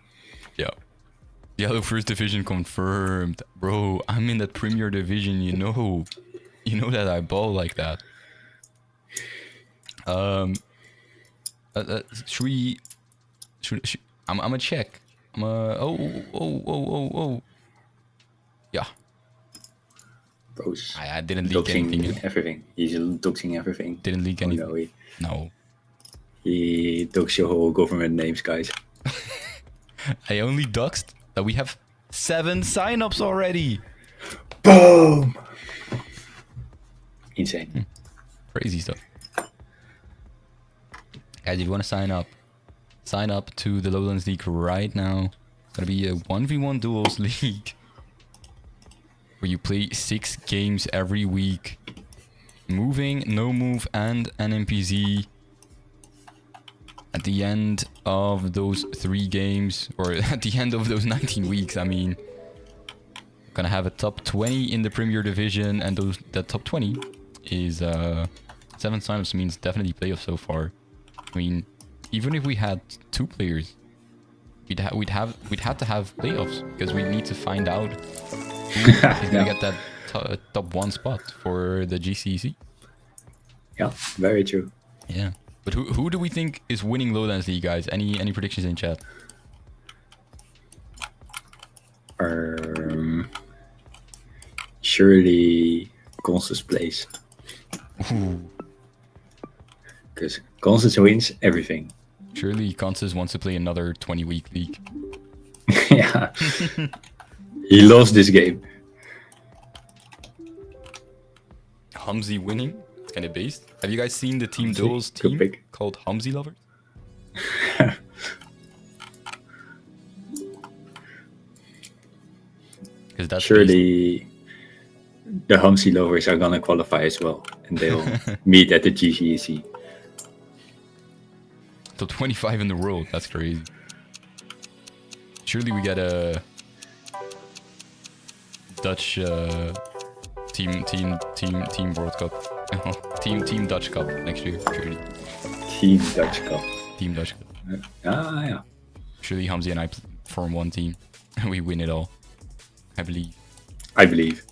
Yellow First Division confirmed. Bro, I'm in that Premier Division, you know. You know that I ball like that. Should I'm gonna check. Oh. Yeah. Bros. I didn't leak anything. Doxing everything. He's doxing everything. Didn't leak Oh, anything. no, No. he doxed your whole government names, guys. I only doxed that we have 7 signups already. Boom! Insane. Crazy stuff. Guys, if you want to sign up to the Lowlands League right now. It's gonna be a 1v1 duels league where you play 6 games every week. Moving, no move, and an NPZ. at the end of those 3 games, or at the end of those 19 weeks, I mean, gonna have a top 20 in the Premier Division, and that top 20 is 7 signups, means definitely playoffs so far. I mean, even if we had 2 players, we'd have to have playoffs, because we need to find out who is gonna get that top 1 spot for the GCEC. Yeah, very true. Yeah, but who do we think is winning Lowlands League, guys? Any predictions in chat? Surely Constance plays. Because Constance wins everything. Surely Constance wants to play another 20-week league. Yeah. He lost this game. Hamzi winning? It's kind of based. Have you guys seen the Team Hamzi, Duels good team pick. called Hamzi Lovers? Because that's based. Surely the Hamsi lovers are gonna qualify as well, and they'll meet at the GCEC. Top 25 in the world. That's crazy. Surely we get a Dutch team World Cup, team Dutch Cup next year. Surely. Team Dutch Cup. Team Dutch Cup. Yeah. Surely Hamzi and I form one team and we win it all. I believe. I believe.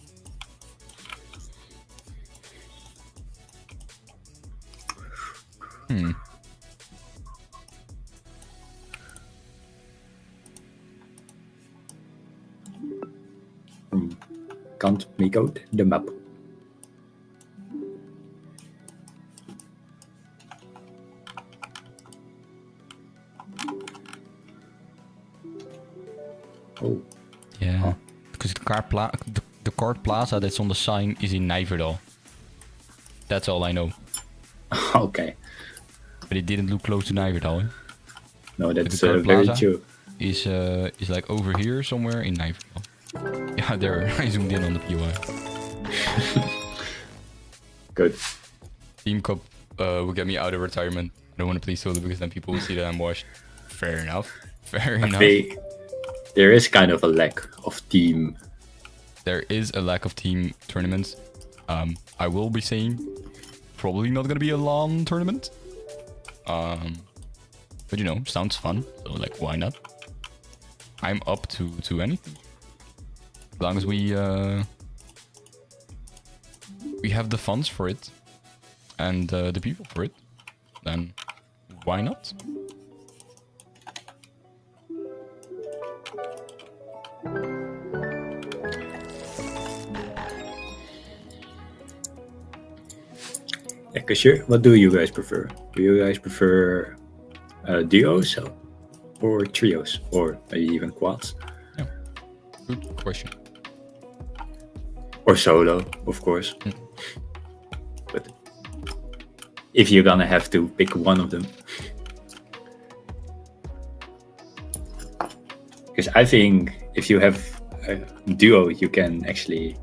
Can't make out the map. Oh. Yeah. Huh. Because the card plaza that's on the sign is in Nijverdal. That's all I know. Okay. But it didn't look close to Nijverdal. Eh? No, that's The card very plaza true. is like over here somewhere in Nijverdal. Yeah, there. I zoomed in on the POI. Good. Team Cup will get me out of retirement. I don't want to play solo because then people will see that I'm washed. Fair enough. Fair I enough. think there is kind of a lack of team. There is a lack of team tournaments. I will be saying probably not going to be a LAN tournament. But you know, sounds fun. So like, why not? I'm up to anything. As long as we have the funds for it and the people for it, then why not? Yeah, Kashir, what do you guys prefer? Do you guys prefer duos or trios or maybe even quads? Yeah. Good question. Or solo, of course. But if you're gonna have to pick one of them. Because I think if you have a duo, you can actually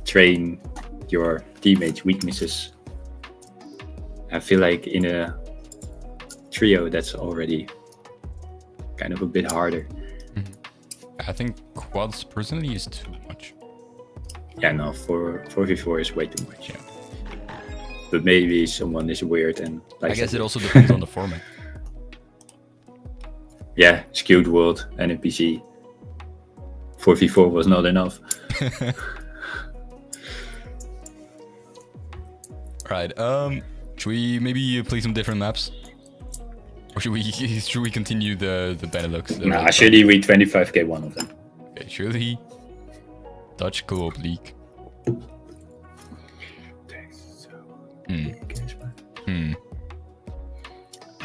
train your teammates' weaknesses. I feel like in a trio, that's already kind of a bit harder. I think quads personally is too much. Yeah, no, 4v4 is way too much. Yeah. But maybe someone is weird and I likes guess it also depends on the format. Yeah, skewed world and NPC. 4v4 was not enough. Right. Should we maybe play some different maps, or should we continue the Benelux? Nah, surely we 25k one of them. Okay, surely Dutch co-op league.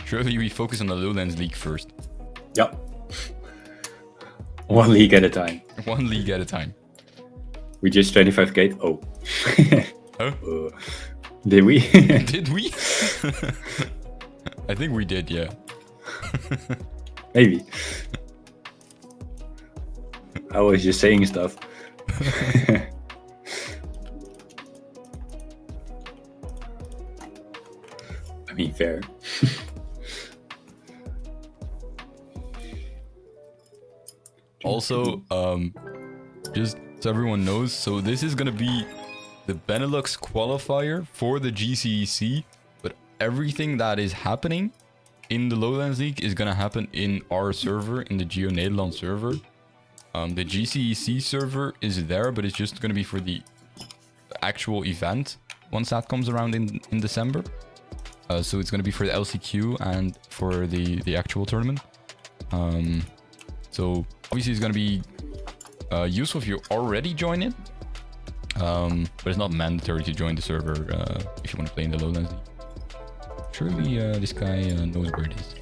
Surely we focus on the Lowlands League first. Yep. One league at a time. One league at a time. We just 25k. Oh. Huh? Did we? Did we? I think we did, yeah. Maybe. I was just saying stuff. I mean, fair. Also, just so everyone knows, so this is gonna be the Benelux qualifier for the GCEC, but everything that is happening in the Lowlands League is gonna happen in our server, in the Geo Nederland server. The GCEC server is there, but it's just gonna be for the actual event once that comes around in December. So it's gonna be for the LCQ and for the actual tournament. So obviously it's gonna be useful if you already join it, but it's not mandatory to join the server if you want to play in the Lowlands League. Surely this guy knows where it is.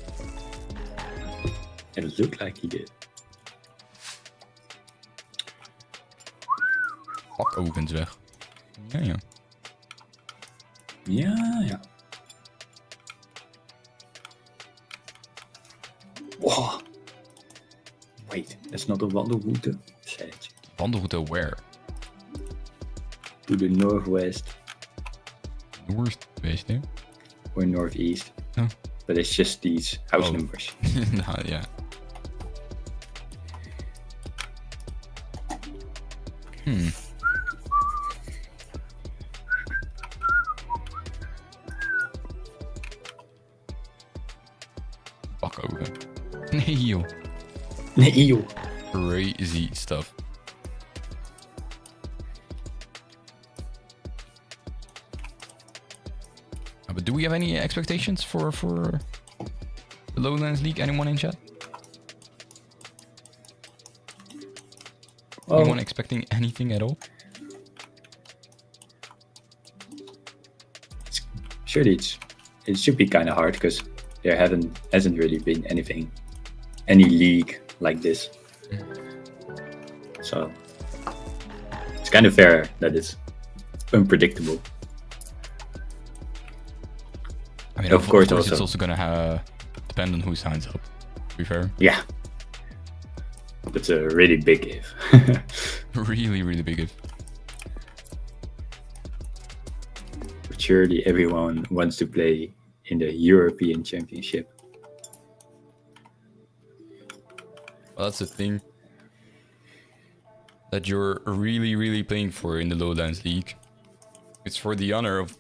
It looked like he did. Pakoven is weg. Ja, ja. Ja. Wow. Wait, that's not a wandelroute. Sad. Wandelroute where? To the northwest Noordwest, hè? or northeast. Oh. But it's just these house numbers. Nou, ja. Pakoven. Nee, joh. Nee, joh. Crazy stuff. But do we have any expectations for the Lowlands League? Anyone in chat? Well, Anyone expecting anything at all? surely it should be kind of hard because there hasn't really been any league like this. So it's kind of fair that it's unpredictable. I mean, Of course, it's also. also gonna depend on who signs up. To be fair, Yeah, that's a really big if. really, really big if. But surely everyone wants to play in the European Championship. Well, that's the thing that you're really, really playing for in the Lowlands League. It's for the honor of,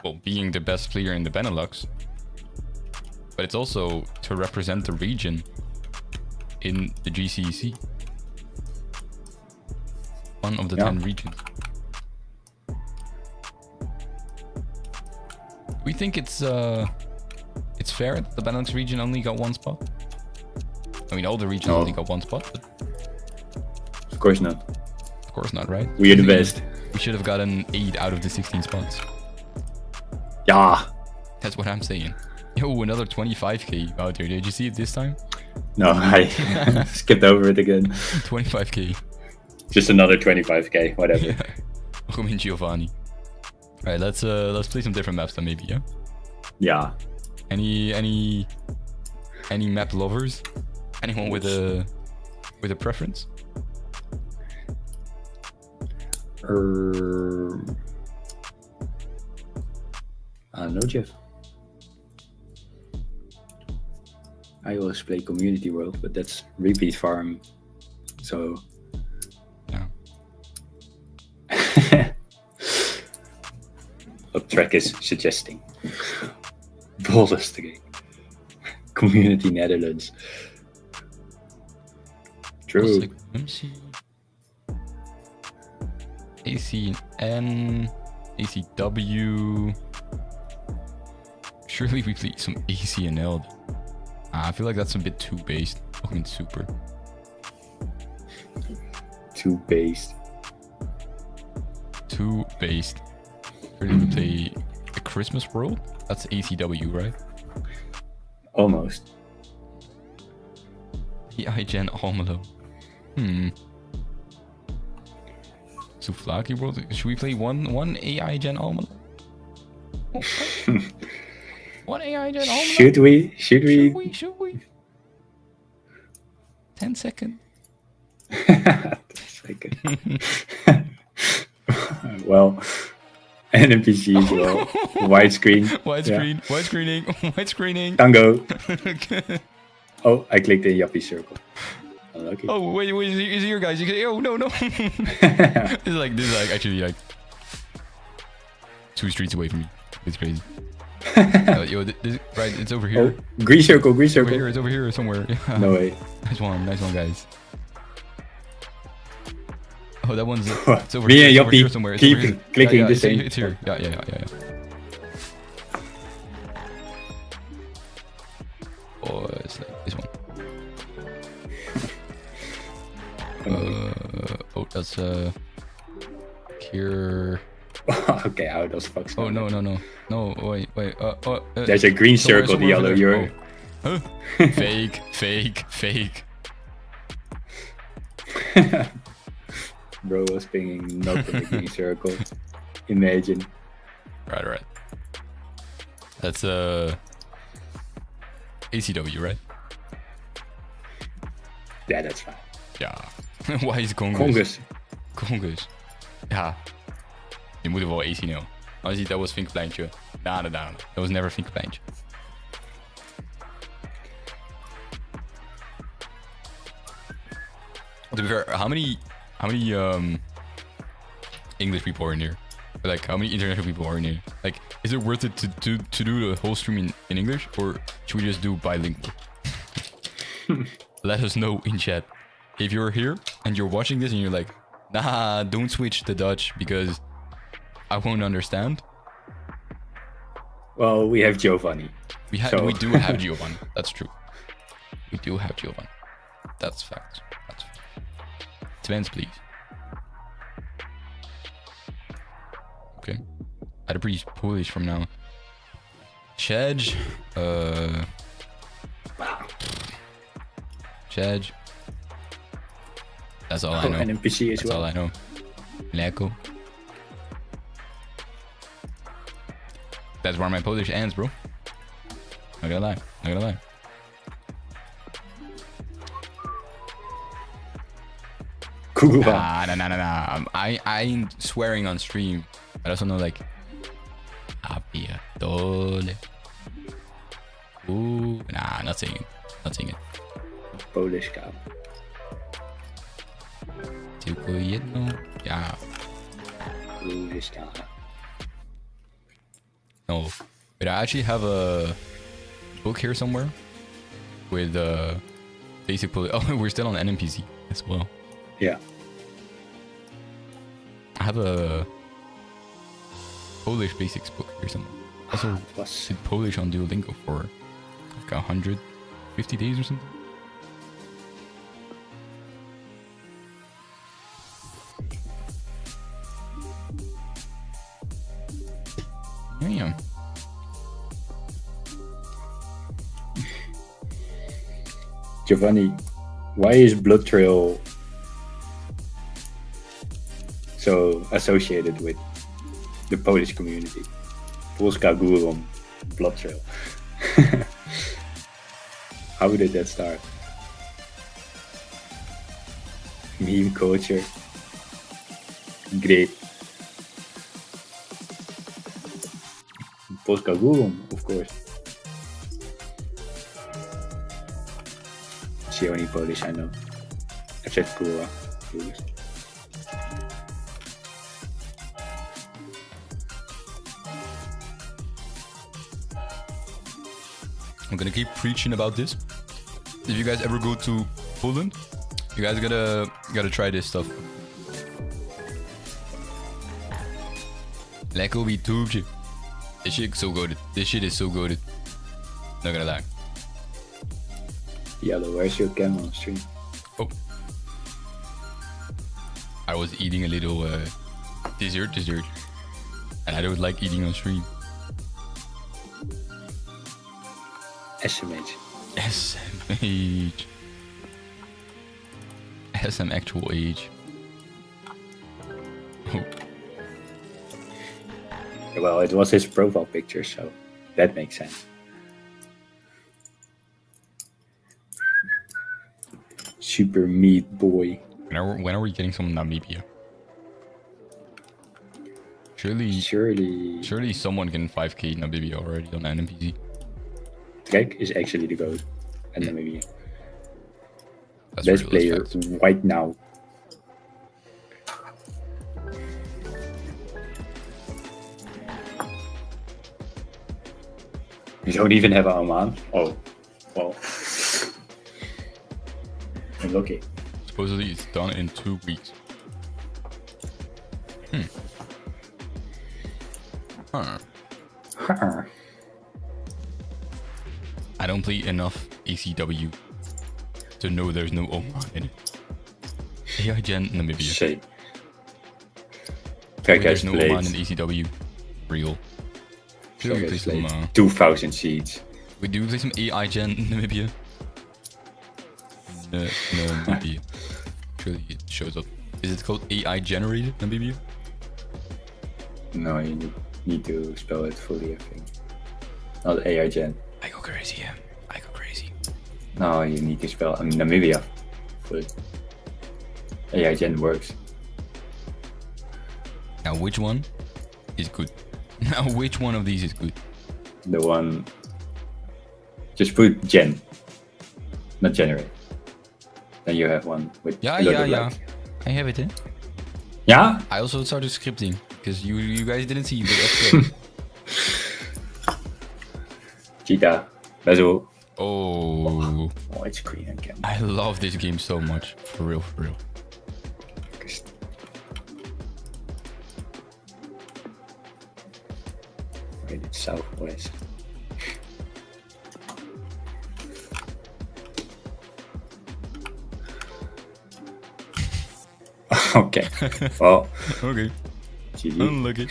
well, being the best player in the Benelux, but it's also to represent the region in the GCEC. One of the 10 regions. We think it's fair that the Benelux region only got one spot. I mean, all the regions No. only got one spot, but Of course not. of course not, right? We are the best. We should have gotten 8 out of the 16 spots. Yeah. That's what I'm saying. Yo, another 25k out there. Did you see it this time? No, I skipped over it again. 25k. Just another 25k, whatever. Yeah. Welcome in, Giovanni. Alright, let's play some different maps then maybe, yeah? Yeah. Any map lovers? Anyone with a preference? I don't know, Jeff. I always play Community World, but that's repeat farm. So Yeah. what track is suggesting? Bolstering. Community Netherlands. True. Let me see. ACN, ACW. Surely we play some ACNL. I feel like that's a bit too based. Welcome in Super. Too based. Too based. Surely we play the Christmas World? That's ACW, right? Almost. The iGen Almelo. Souvlaki World. Should we play one AI Gen Almelo? One AI Gen Almelo? Should we? Should we? 10 seconds. Well, And NPC as well. Widescreen. Widescreen, widescreening, widescreening. Tango. Oh, I clicked the yuppie circle. Unlucky. Oh wait, is it here, guys? You can, oh no. This is like actually like 2 streets away from me. It's crazy. Yo, right, it's over here. Oh, green circle. Over here, it's over here somewhere. Yeah. No way. Nice one, guys. Oh, that one's it's over Me here. and It's over Yuppie here somewhere. It's keep over here. clicking yeah, the it's, same. It's here. Yeah. Oh, it's like this one. Oh, that's here. Okay, how does fucks? Oh no! Wait. There's a green circle. The other, you're. Huh? Fake. Bro was pinging not in the green circle. Imagine. Right. That's ACW, right? Yeah, that's fine. Ja. Why is Congus? Congus. Ja. Je moet er wel AC nou. Als je dat was Vinkpleintje. Dat was never Vinkpleintje. To be fair, how many English people are in here? Like, how many international people are in here? Like, is it worth it to do the whole stream in English, or should we just do bilingual? Let us know in chat. If you're here and you're watching this and you're like, nah, don't switch to Dutch because I won't understand. Well, we have Giovanni. We do have Giovanni. That's true. We do have Giovanni. That's fact. Twins, please. Okay. I'd pretty Polish from now. Chedge. Chedge. That's all I know. And NPC as That's well. all I know. Leko. That's where my Polish ends, bro. Not gonna lie. Cool. Nah. I ain't swearing on stream. I also know like Apiatole. Ooh, nah, not singing. Polish cow. Tylko jedno. Yeah. Polish cow. No. But I actually have a book here somewhere with basic Polish. Oh, we're still on NPC as well. Yeah. I have a Polish basics book here somewhere. Also, Was did Polish on Duolingo for like 150 days or something. Yeah. Giovanni, why is Blood Trail so associated with the Polish community? Polska Górom, Blood Trail. How did that start? Meme culture. Great. Polska Górom, of course. It's the only Polish I know. Except Góra. I'm gonna keep preaching about this. If you guys ever go to Poland, you guys gotta try this stuff. Lekker wie toepje. This shit is so good. This shit is so good. Not gonna lie. Yellow, where's your camera on stream? Oh. I was eating a little dessert. And I don't like eating on stream. SMH. SMH. SM actual age. Oh. Well, it was his profile picture, so that makes sense. Super meat boy. When are we getting some Namibia? Surely someone can 5k Namibia already on NMPC. Trek is actually the GOAT. And Namibia. That's Best real, player that's facts. right now. We don't even have an Oman. Oh, well. I'm lucky. Supposedly it's done in 2 weeks. Huh. I don't play enough ACW to know there's no Oman in it. AI Gen Namibia. Shame. Wait, Trek has there's no played. Oman in ACW. Real. Should we Trek play has some, played 2,000 seeds. we do play some AI Gen Namibia? Namibia. Surely it shows up. Is it called AI generated Namibia? No, you need to spell it fully, I think. Not AI Gen. I go crazy, yeah. I go crazy. No, you need to spell Namibia fully. AI Gen works. Now which one is good? Now which one of these is good? The one. Just put Gen, not generate. Then you have one with Yeah, a lot yeah, of yeah. likes. I have it, eh? Yeah? I also started scripting because you guys didn't see, but that's good. Cheetah, Basil. Oh, Oh, it's green again. I love this game so much. For real, for real. Wait, it's southwest. Okay. Well, Okay. GG. Unlucky.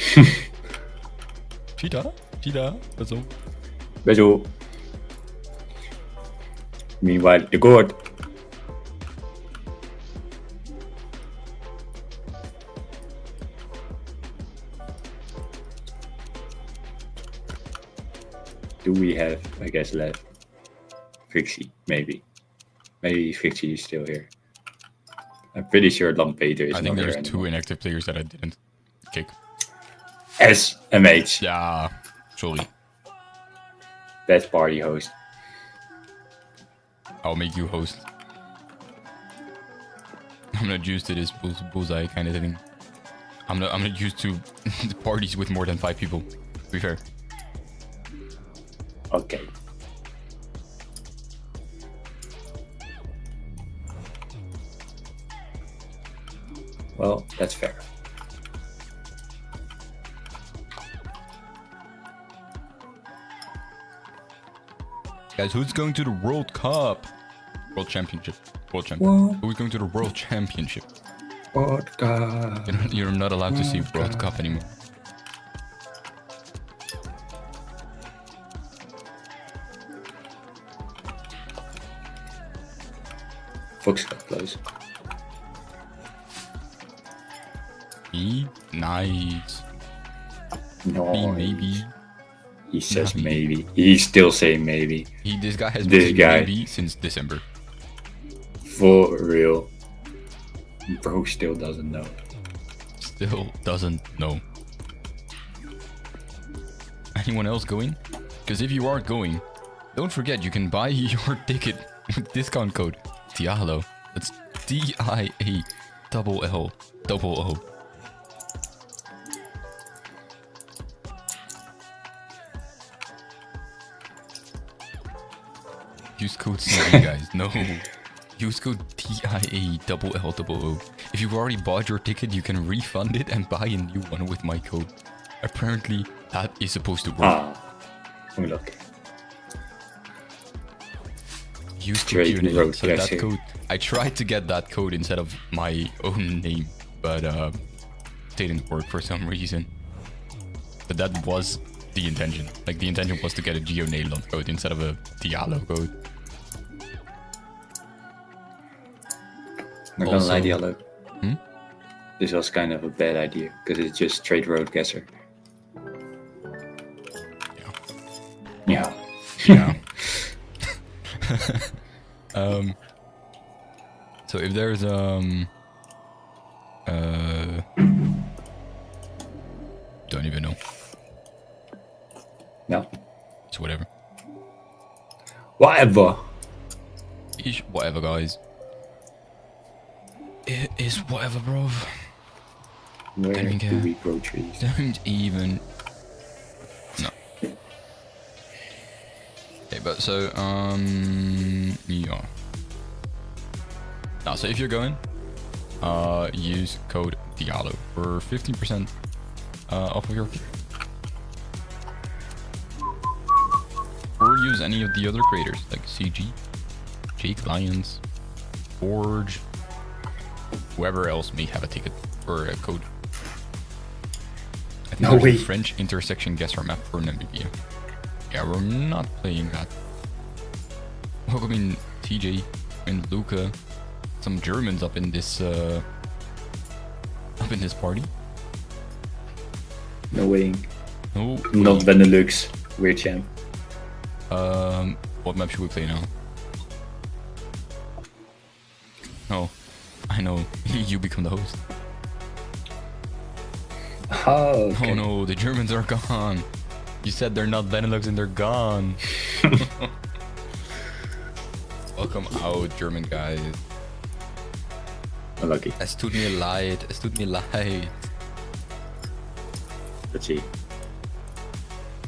Cheetah? Cheetah? That's all. Basil. Meanwhile, the god. Do we have, I guess, left? Frixie, maybe. Maybe Frixie is still here. I'm pretty sure Lampeter is I not think here there's anymore. 2 inactive players that I didn't kick. SMH, Yeah, sorry. best party host. I'll make you host. I'm not used to this bullseye kind of thing. I'm not used to parties with more than 5 people. To be fair. Okay. Well, that's fair. Guys, who's going to the World Cup? World Championship. World Champ. What? Who's going to the World Championship? Vodka. You're not allowed to see World Cup anymore. Fox got close. Me? Nice. No. Me, maybe. He says Maybe. maybe. He's still saying maybe. This guy has This been guy. maybe since December. For real. Bro still doesn't know. Still doesn't know. Anyone else going? Because if you are going, don't forget you can buy your ticket with discount code Diallo. That's DIALLO. Use code CD, guys. No. Use code DIALLO. If you've already bought your ticket, you can refund it and buy a new one with my code. Apparently, that is supposed to work. Ah. Look. Use Trade code road so that guessing. code. I tried to get that code instead of my own name, but didn't work for some reason. But that was the intention. Like the intention was to get a Geo Nederland code instead of a Diallo code. Not gonna lie, Also- Diallo. Hmm? This was kind of a bad idea because it's just straight road guesser. Yeah. Yeah. So if there's don't even know. No. It's whatever. Whatever. Ish, whatever, guys. It is whatever, bro. Where Don't do care. we grow trees? Don't even. No. Okay, but so yeah. Now, so if you're going, use code Diallo for 15% off of your kit. Or use any of the other creators like CG, Jake Lyons, Forge, whoever else may have a ticket or a code. I think No there's way. a French intersection guesser map for Namibia. Yeah, we're not playing that. Welcoming TJ and Luca, some Germans up in this party. No way. No, Not Benelux. Weird champ. what map should we play now? Oh, I know. You become the host. Oh, okay. Oh no, the Germans are gone. You said they're not Benelux and they're gone. Welcome out, German guys. Unlucky. Es tut mir leid. Es tut mir leid. Let's see.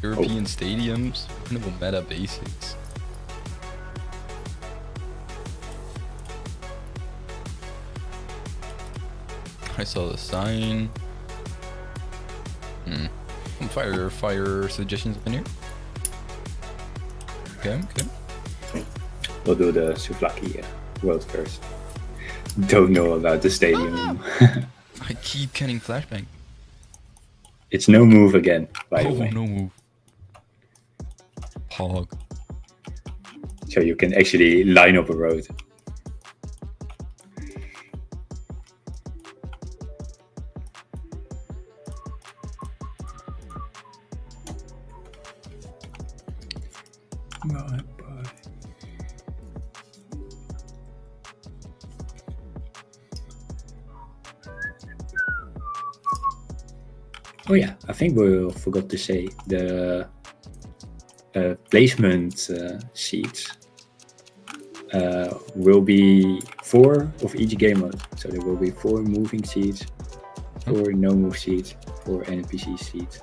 European stadiums, reasonable meta basics. I saw the sign. Some fire suggestions in here. Okay. We'll do the Souvlaki world first. Don't know about the stadium. I keep getting flashbang. It's no move again, by the Oh, way. no move. Hog. So you can actually line up a road. Oh yeah, I think we forgot to say the placement seats will be 4 of each game mode. So there will be 4 moving seats, 4 no move seats, 4 NPC seats.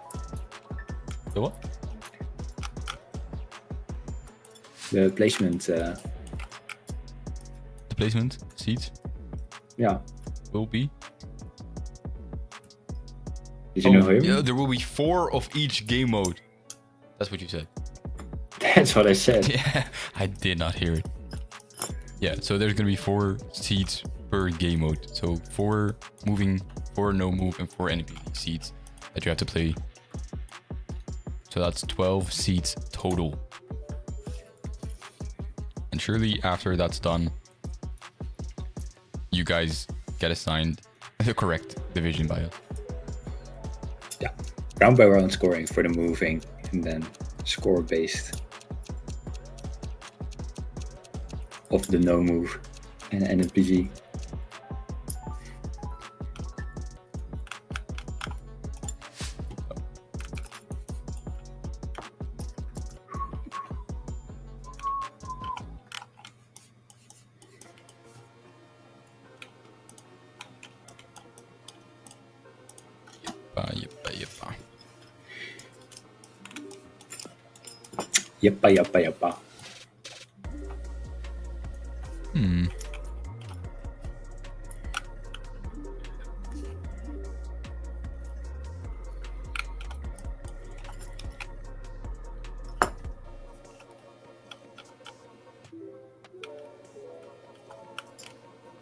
The what? The placement, The placement seats yeah. will be. Did you know him? Yeah, there will be 4 of each game mode. That's what you said. That's what I said. Yeah, I did not hear it. Yeah, so there's gonna be 4 seats per game mode. So 4 moving, 4 no move, and 4 NPC seats that you have to play. So that's 12 seats total. And surely after that's done, you guys get assigned the correct division by us. Yeah, round by round scoring for the moving, and then score based of the no move and NPC. Yeppa.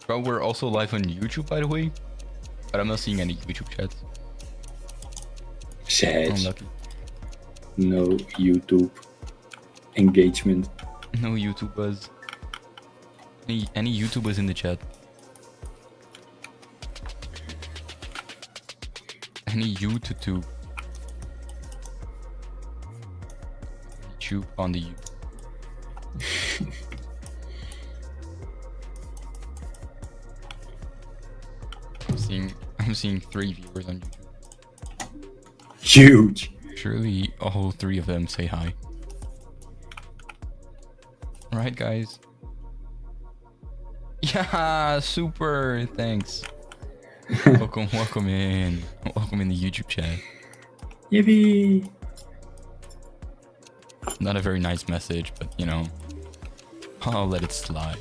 Bro, we're also live on YouTube, by the way, but I'm not seeing any YouTube chats. Sad. Unlucky. No YouTube engagement. No YouTubers. Any YouTubers in the chat? Any YouTube? YouTube on the I'm seeing 3 viewers on YouTube. Huge. Surely all 3 of them say hi. Alright, guys. Yeah, super. Thanks. welcome in. Welcome in the YouTube chat. Yippee. Not a very nice message, but you know, I'll let it slide.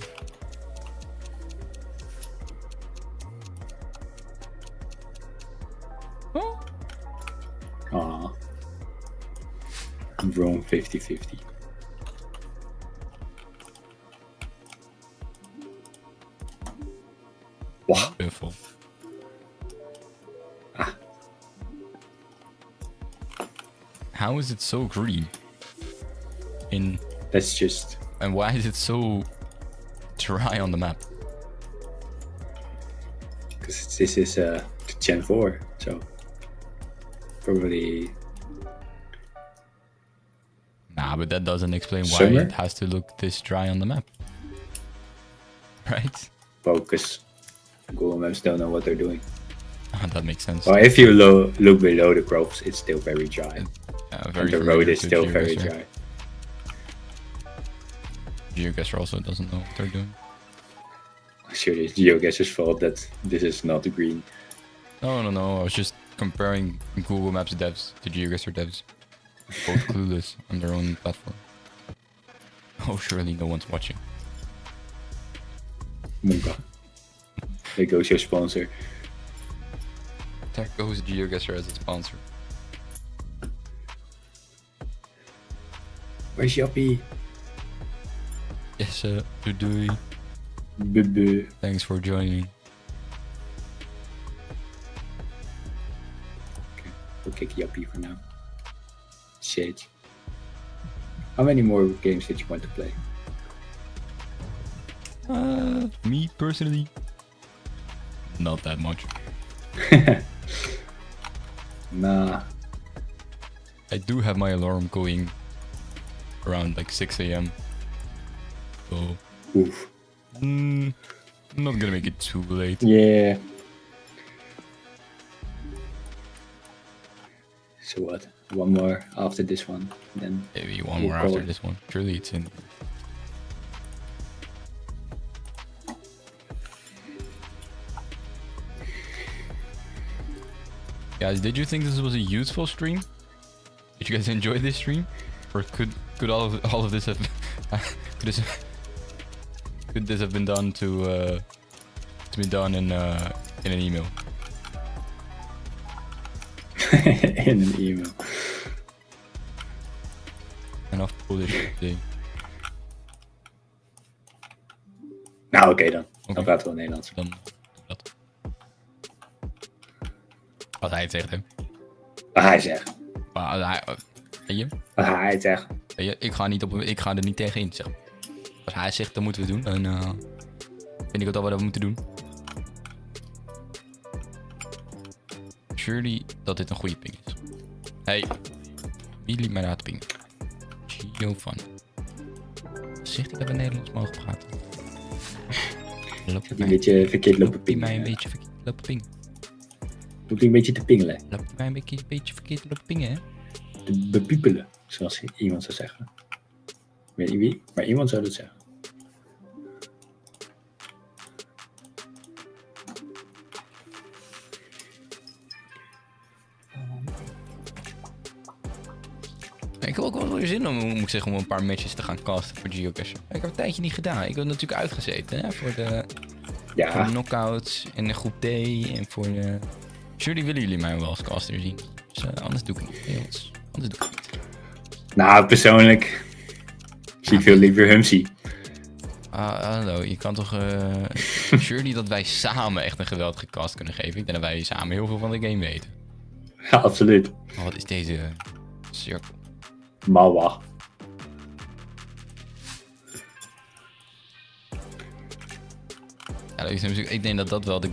Oh. Aw. I'm wrong 50-50. Wow. Beautiful. How is it so green? That's just... And why is it so dry on the map? Because this is Gen 4, so... Probably... Nah, but that doesn't explain why Summer? it has to look this dry on the map. Right? Focus. Google Maps don't know what they're doing. That makes sense. Well, if you look below the crops, it's still very dry. Very And the road familiar is to still very GeoGuessr. dry. GeoGuessr also doesn't know what they're doing. Sure, it's GeoGuessr's fault that this is not green. No. I was just comparing Google Maps devs to GeoGuessr devs. Both clueless on their own platform. Oh, surely no one's watching. Monka. There goes your sponsor. There goes GeoGuessr as a sponsor. Where's Jappie? Yes, doei. Buh. Thanks for joining. Okay, we'll kick Jappie for now. Shit. How many more games did you want to play? Me personally, not that much. Nah. I do have my alarm going around like 6 a.m. So, Oof. I'm not gonna make it too late. Yeah. So what? One more after this one, then Maybe one we'll more call after it. this one. Surely it's in. Guys, did you think this was a useful stream? Did you guys enjoy this stream? Or could all of this have could this have been done to be done in an email? In an email. Enough Polish today. Nou, oké dan. Oké. Dan praten we Nederlands. Dan dat. Als hij het zegt, hè. Wat hij zegt. Maar als hij, weet je? Wat hij zegt. Weet je, ik ga er niet tegenin. Zeg. Als hij zegt, dan moeten we het doen. Dan vind ik het al wat we moeten doen. Surely dat dit een goede ping is. Hey, wie liet mij laten pingen? Gio van. Zegt hij dat we Nederlands mogen praten? Loopt Een beetje verkeerd lopen hij mij pingen. een beetje verkeerd lopen pingen? Moet hij een beetje te pingelen. Loopt hij mij een beetje verkeerd lopen pingen, hè? Te bepiepelen, zoals iemand zou zeggen. Ik weet niet wie, maar iemand zou dat zeggen. Ik heb ook wel weer zin om, moet ik zeggen, om een paar matches te gaan casten voor GeoGuessr. Ik heb een tijdje niet gedaan. Ik heb natuurlijk uitgezeten hè, voor de knockouts en de groep D en voor de... Surely willen jullie mij wel als caster zien. Dus anders doe ik het niet. Anders doe ik het niet. Nou, persoonlijk zie ik veel liever Humsy. Hallo, je kan toch... surely dat wij samen echt een geweldige cast kunnen geven. Ik denk dat wij samen heel veel van de game weten. Ja, absoluut. Maar wat is deze cirkel? Mawa. Ja, ik denk dat dat wel de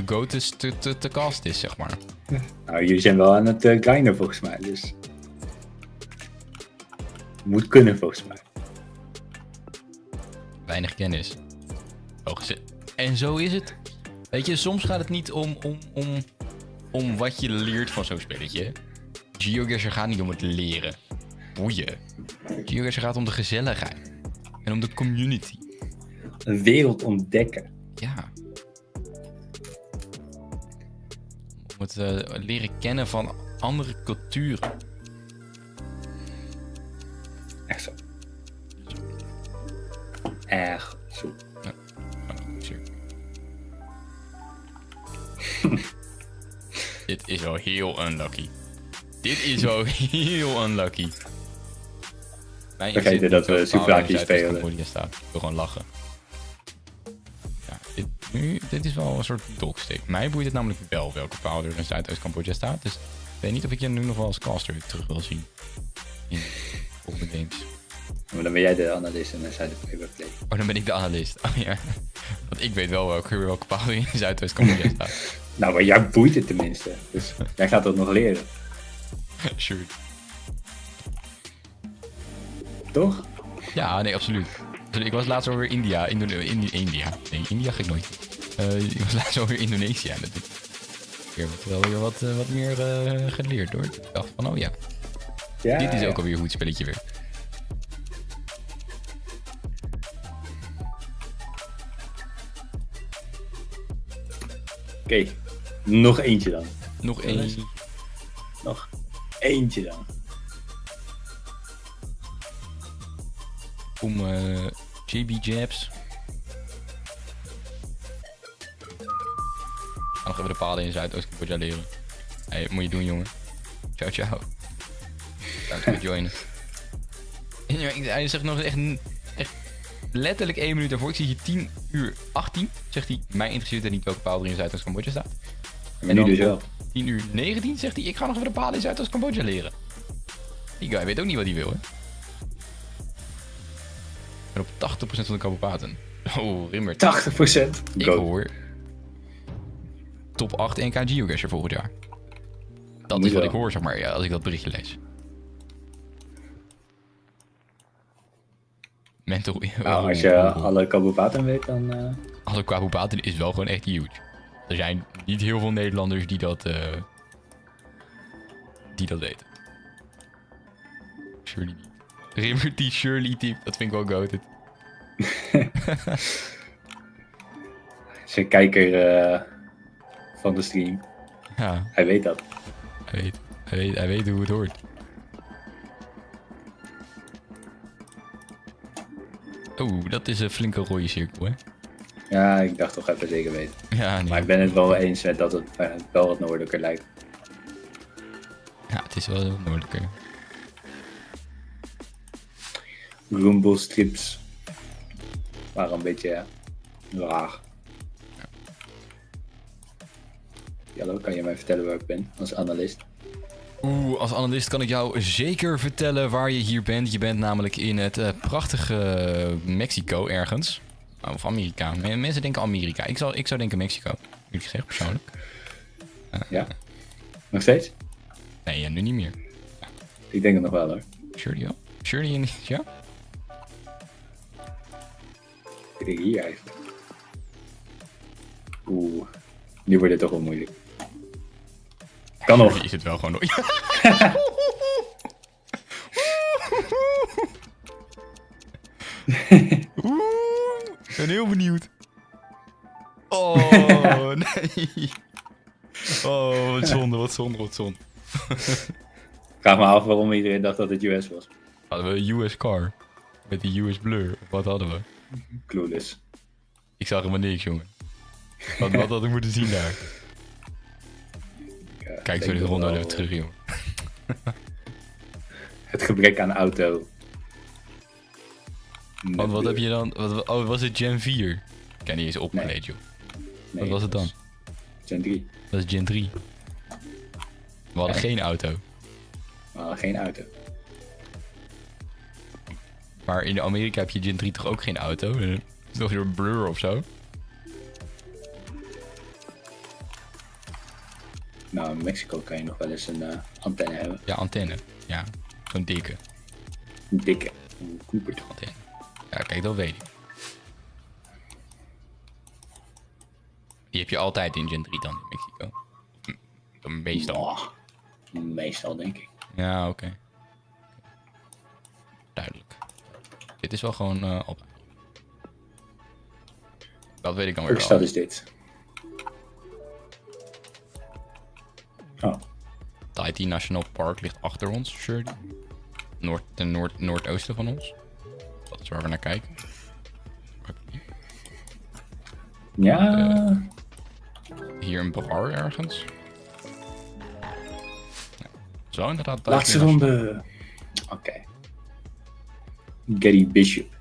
goat is te cast is, zeg maar. Nou, jullie zijn wel aan het grinden volgens mij, dus... Moet kunnen volgens mij. Weinig kennis. En zo is het. Weet je, soms gaat het niet om wat je leert van zo'n spelletje. Geocacher gaat niet om het leren. Boeien. Geocacher gaat om de gezelligheid. En om de community. Een wereld ontdekken. Ja. Om het leren kennen van andere culturen. Echt zo. Echt zo. Dit is wel heel unlucky. Dit is wel heel unlucky. Vergeten dat we Souvlaki spelen. Ik wil gewoon lachen. Ja, dit is wel een soort dogstick. Mij boeit het namelijk wel welke paal er in Zuidoost-Cambodja staat. Dus ik weet niet of ik je nu nog wel als caster terug wil zien. In volgende games. Maar dan ben jij de analist en dan zijn de play-by-play. Oh, dan ben ik de analist. Oh ja. Want ik weet wel welke paal er in Zuidoost-Cambodja staat. Nou, maar jij boeit het tenminste. Dus jij gaat dat nog leren. Sure. Toch? Ja, nee, absoluut. Dus ik was laatst alweer India. India. Nee, India ga ik nooit. Ik was laatst alweer Indonesië. En dat ik wel weer wat meer geleerd hoor. Ik dacht van, oh ja. Dit is ook alweer hoe het spelletje werkt. Oké, nog eentje dan. Nog één. Nog eentje dan. Om JB Jabs. Ga nog even de paden in Zuidoost-Cambodja leren. Hey, moet je doen, jongen. Ciao, ciao. Dank voor het joinen. Hij zegt nog echt letterlijk 1 minuut daarvoor. Ik zie hier 10:18. Zegt hij, mij interesseert het niet welke paal er in Zuidoost-Cambodja staat. En nu dus wel. 10:19 zegt hij, ik ga nog even de paden in Zuidoost-Cambodja leren. Die guy weet ook niet wat hij wil, hè. Ik ben op 80% van de kapopaten. Oh, Rimmer. 80%? Ik hoor top 8 NK Geocacher volgend jaar. Dat is wat ik hoor, zeg maar, ja, als ik dat berichtje lees. Mental... Nou, als je alle kapopaten weet, dan... Alle kapopaten is wel gewoon echt huge. Er zijn niet heel veel Nederlanders die dat weten. Shirley niet. Rimmer die Shirley type, dat vind ik wel goated. Is een kijker van de stream. Ja. Hij weet dat. Hij weet hoe het hoort. Oeh, dat is een flinke rode cirkel, hè? Ja, ik dacht toch even zeker weten. Ja, nee. Maar ik ben het wel eens met dat het wel wat noordelijker lijkt. Ja, het is wel heel noordelijker. Rumble strips waren een beetje laag. Hallo, kan je mij vertellen waar ik ben als analist? Als analist kan ik jou zeker vertellen waar je hier bent. Je bent namelijk in het prachtige Mexico ergens. Of Amerika. Mensen denken Amerika. Ik zou denken Mexico. Moet ik zeggen, persoonlijk. Ja? Nog steeds? Nee, nu niet meer. Ja. Ik denk het nog wel hoor. Shirley wel? Shirley in... Ja? Ik denk hier eigenlijk. Oeh, nu wordt het toch wel moeilijk. Kan nog. Is het wel gewoon nog. Ik ben heel benieuwd. Oh, nee. Oh, wat zonde. Vraag me af waarom iedereen dacht dat het US was. Hadden we een US car. Met die US blur. Of wat hadden we? Clueless. Ik zag helemaal niks, jongen. Wat had ik moeten zien daar? Kijk zo de ronde even terug, jongen. Het gebrek aan auto. Want wat heb je dan... was het Gen 4? Ik ken niet eens opgeleid, joh. Nee, Wat was het dan? Gen 3. Dat is Gen 3. We hadden geen auto. We hadden geen auto. Maar in Amerika heb je Gen 3 toch ook geen auto? Het is nog een blur of zo? Nou, in Mexico kan je nog wel eens een antenne hebben. Ja, antenne. Ja, zo'n dikke Een dikke. Een Cooper. antenne. Ja, kijk, dat weet ik. Die heb je altijd in Gen 3 dan in Mexico. Meestal. Oh, Meestal, denk ik. Ja, oké. Duidelijk. Dit is wel gewoon op. Dat weet ik dan weer Welke wel. stad is dit? Oh, Tahiti National Park ligt achter ons, Shirley. Noordoosten van ons. Dat is waar we naar kijken. ja. Hier een bar ergens. Ja. Zo inderdaad. Laatste ronde. Oké. Gary Bishop.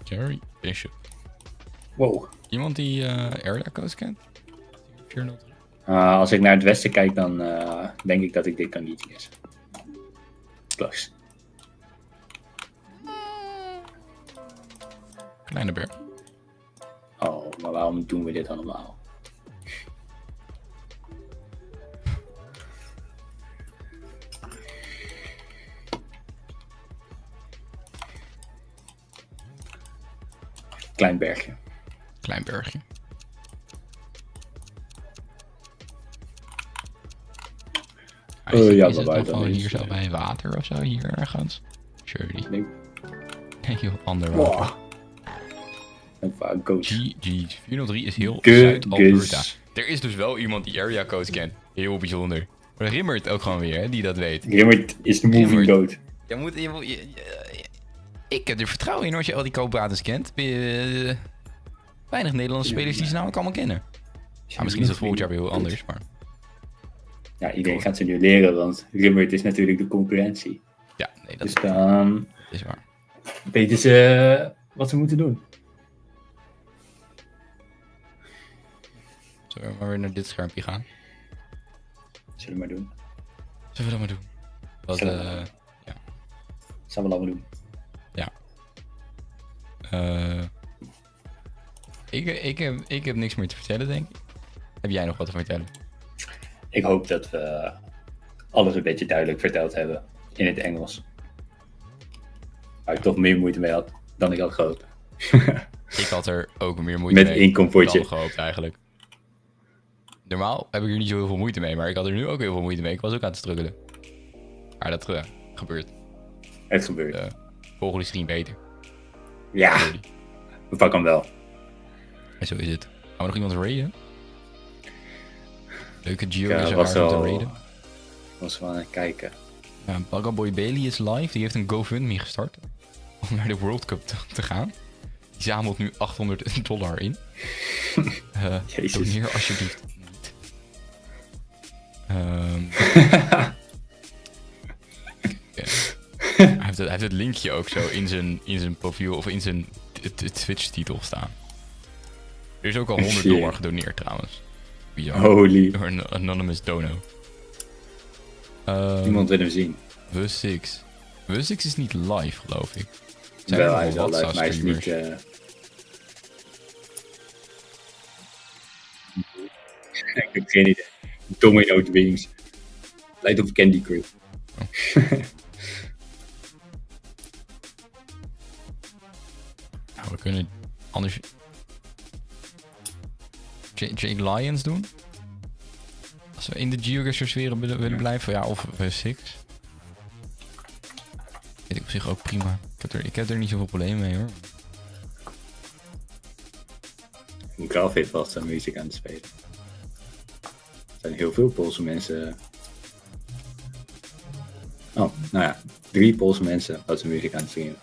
Gary Bishop. Wow. Iemand die area codes kent? 403. Als ik naar het westen kijk, dan denk ik dat ik dit kan niet lezen. Close. Kleine berg. Oh, maar waarom doen we dit allemaal? Klein bergje. Klein bergje. Ja, Is het maar nog dan gewoon is, hier zo bij water of zo? Hier ergens? Shirley. Nee. Nee joh, ander water. Wow. Coach. GG. 403 is heel Gus. Zuid-Alberta. Er is dus wel iemand die area codes kent. Heel bijzonder. Maar Rimmert ook gewoon weer, hè, die dat weet. Rimmert is de moving Rimmert. goat. Ik heb er vertrouwen in als je al die koopbaters kent. Weinig Nederlandse spelers die ze namelijk allemaal kennen. Ja, misschien is dat volgend jaar weer heel anders, maar... Ja, iedereen gaat ze nu leren, want Rimmert is natuurlijk de concurrentie. Ja, nee, dat Dus dan is waar. weten ze wat ze moeten doen. Zullen we maar weer naar dit schermpje gaan? Zullen we maar doen. Zullen we dat maar doen? Wat, Zullen Zullen we allemaal doen. ja. Ik heb niks meer te vertellen, denk ik. Heb jij nog wat te vertellen? Ik hoop dat we alles een beetje duidelijk verteld hebben in het Engels. Waar ik toch meer moeite mee had dan ik had gehoopt. Ik had er ook meer moeite Met mee één comfortje. dan gehoopt eigenlijk. Normaal heb ik er niet zo heel veel moeite mee, maar ik had er nu ook heel veel moeite mee. Ik was ook aan het struggelen. Maar dat gebeurt. Het gebeurt. Volgende stream beter. Ja, Sorry. we pakken hem wel. En zo is het. Gaan we nog iemand raiden? Leuke Gio Ja, is er was hard om te wel- raiden. Was wel aan het kijken. Ja, Bagaboy Bailey is live. Die heeft een GoFundMe gestart om naar de World Cup te gaan. Die zamelt nu $800 in. Jezus. Doneer alsjeblieft niet. Hij heeft het linkje ook zo in zijn profiel of in zijn Twitch-titel staan. Er is ook al $100 gedoneerd trouwens. Bizar. Holy. Door een anonymous dono. Niemand wil hem zien. W6. W6 is niet live, geloof ik. Zijn Wel, er hij is nog wel wat live, maar hij is niet... streamers? Ik heb geen idee. Domino Dreams. Lijkt op Candy Crush. Nou, we kunnen anders... Jake Lions doen? Als we in de geocacher sfeer willen blijven, ja, of W6. Weet ik op zich ook prima. Ik heb er niet zoveel problemen mee, hoor. Graf heeft vast zijn muziek aan het spelen. Er zijn heel veel Poolse mensen... Oh, nou ja. 3 Poolse mensen wat zijn muziek aan het streamen.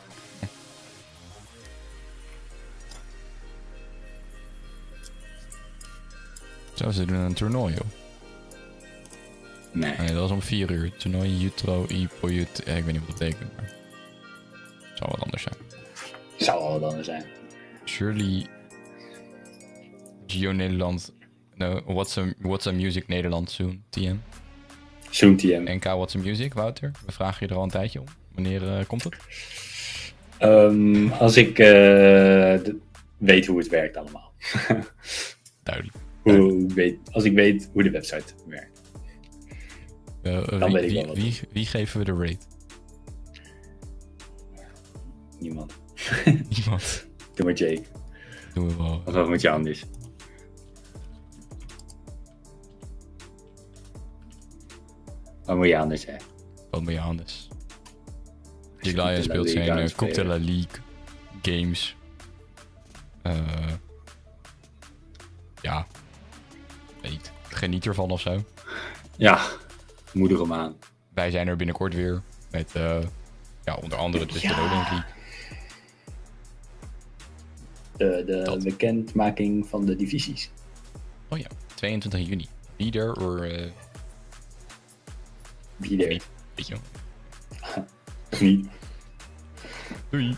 Zo, ze doen een toernooi, joh. Nee. Nee, dat was om 4 uur. Toernooi Jutro, Ipojut. Ik weet niet wat dat betekent, maar... Het zou wat anders zijn. Zou al wat anders zijn. Surely... Geo Nederland... No, what's a music Nederland soon, TM? Soon TM. NK What's a Music, Wouter? We vragen je er al een tijdje om. Wanneer komt het? Als ik weet hoe het werkt allemaal. Duidelijk. Als ik weet hoe de website werkt. Dan weet ik wel wat. Wie geven we de rate? Niemand. Niemand. Doe maar Jake. Doen we wel. Of wat met je anders. Wat moet je anders zeggen? Wat moet je anders? je Jiglaya Coop de la speelt Liga aan zijn het Coupe de spelen. la Ligue games. Ja. Weet niet. Geniet ervan of zo. Ja, moedig hem aan. Wij zijn er binnenkort weer. Met onder andere dus de Ja. Lowlands League. De Dat. bekendmaking van de divisies. Oh ja, 22 juni. Be there or Wie er niet. Weet je wel. niet. Doei.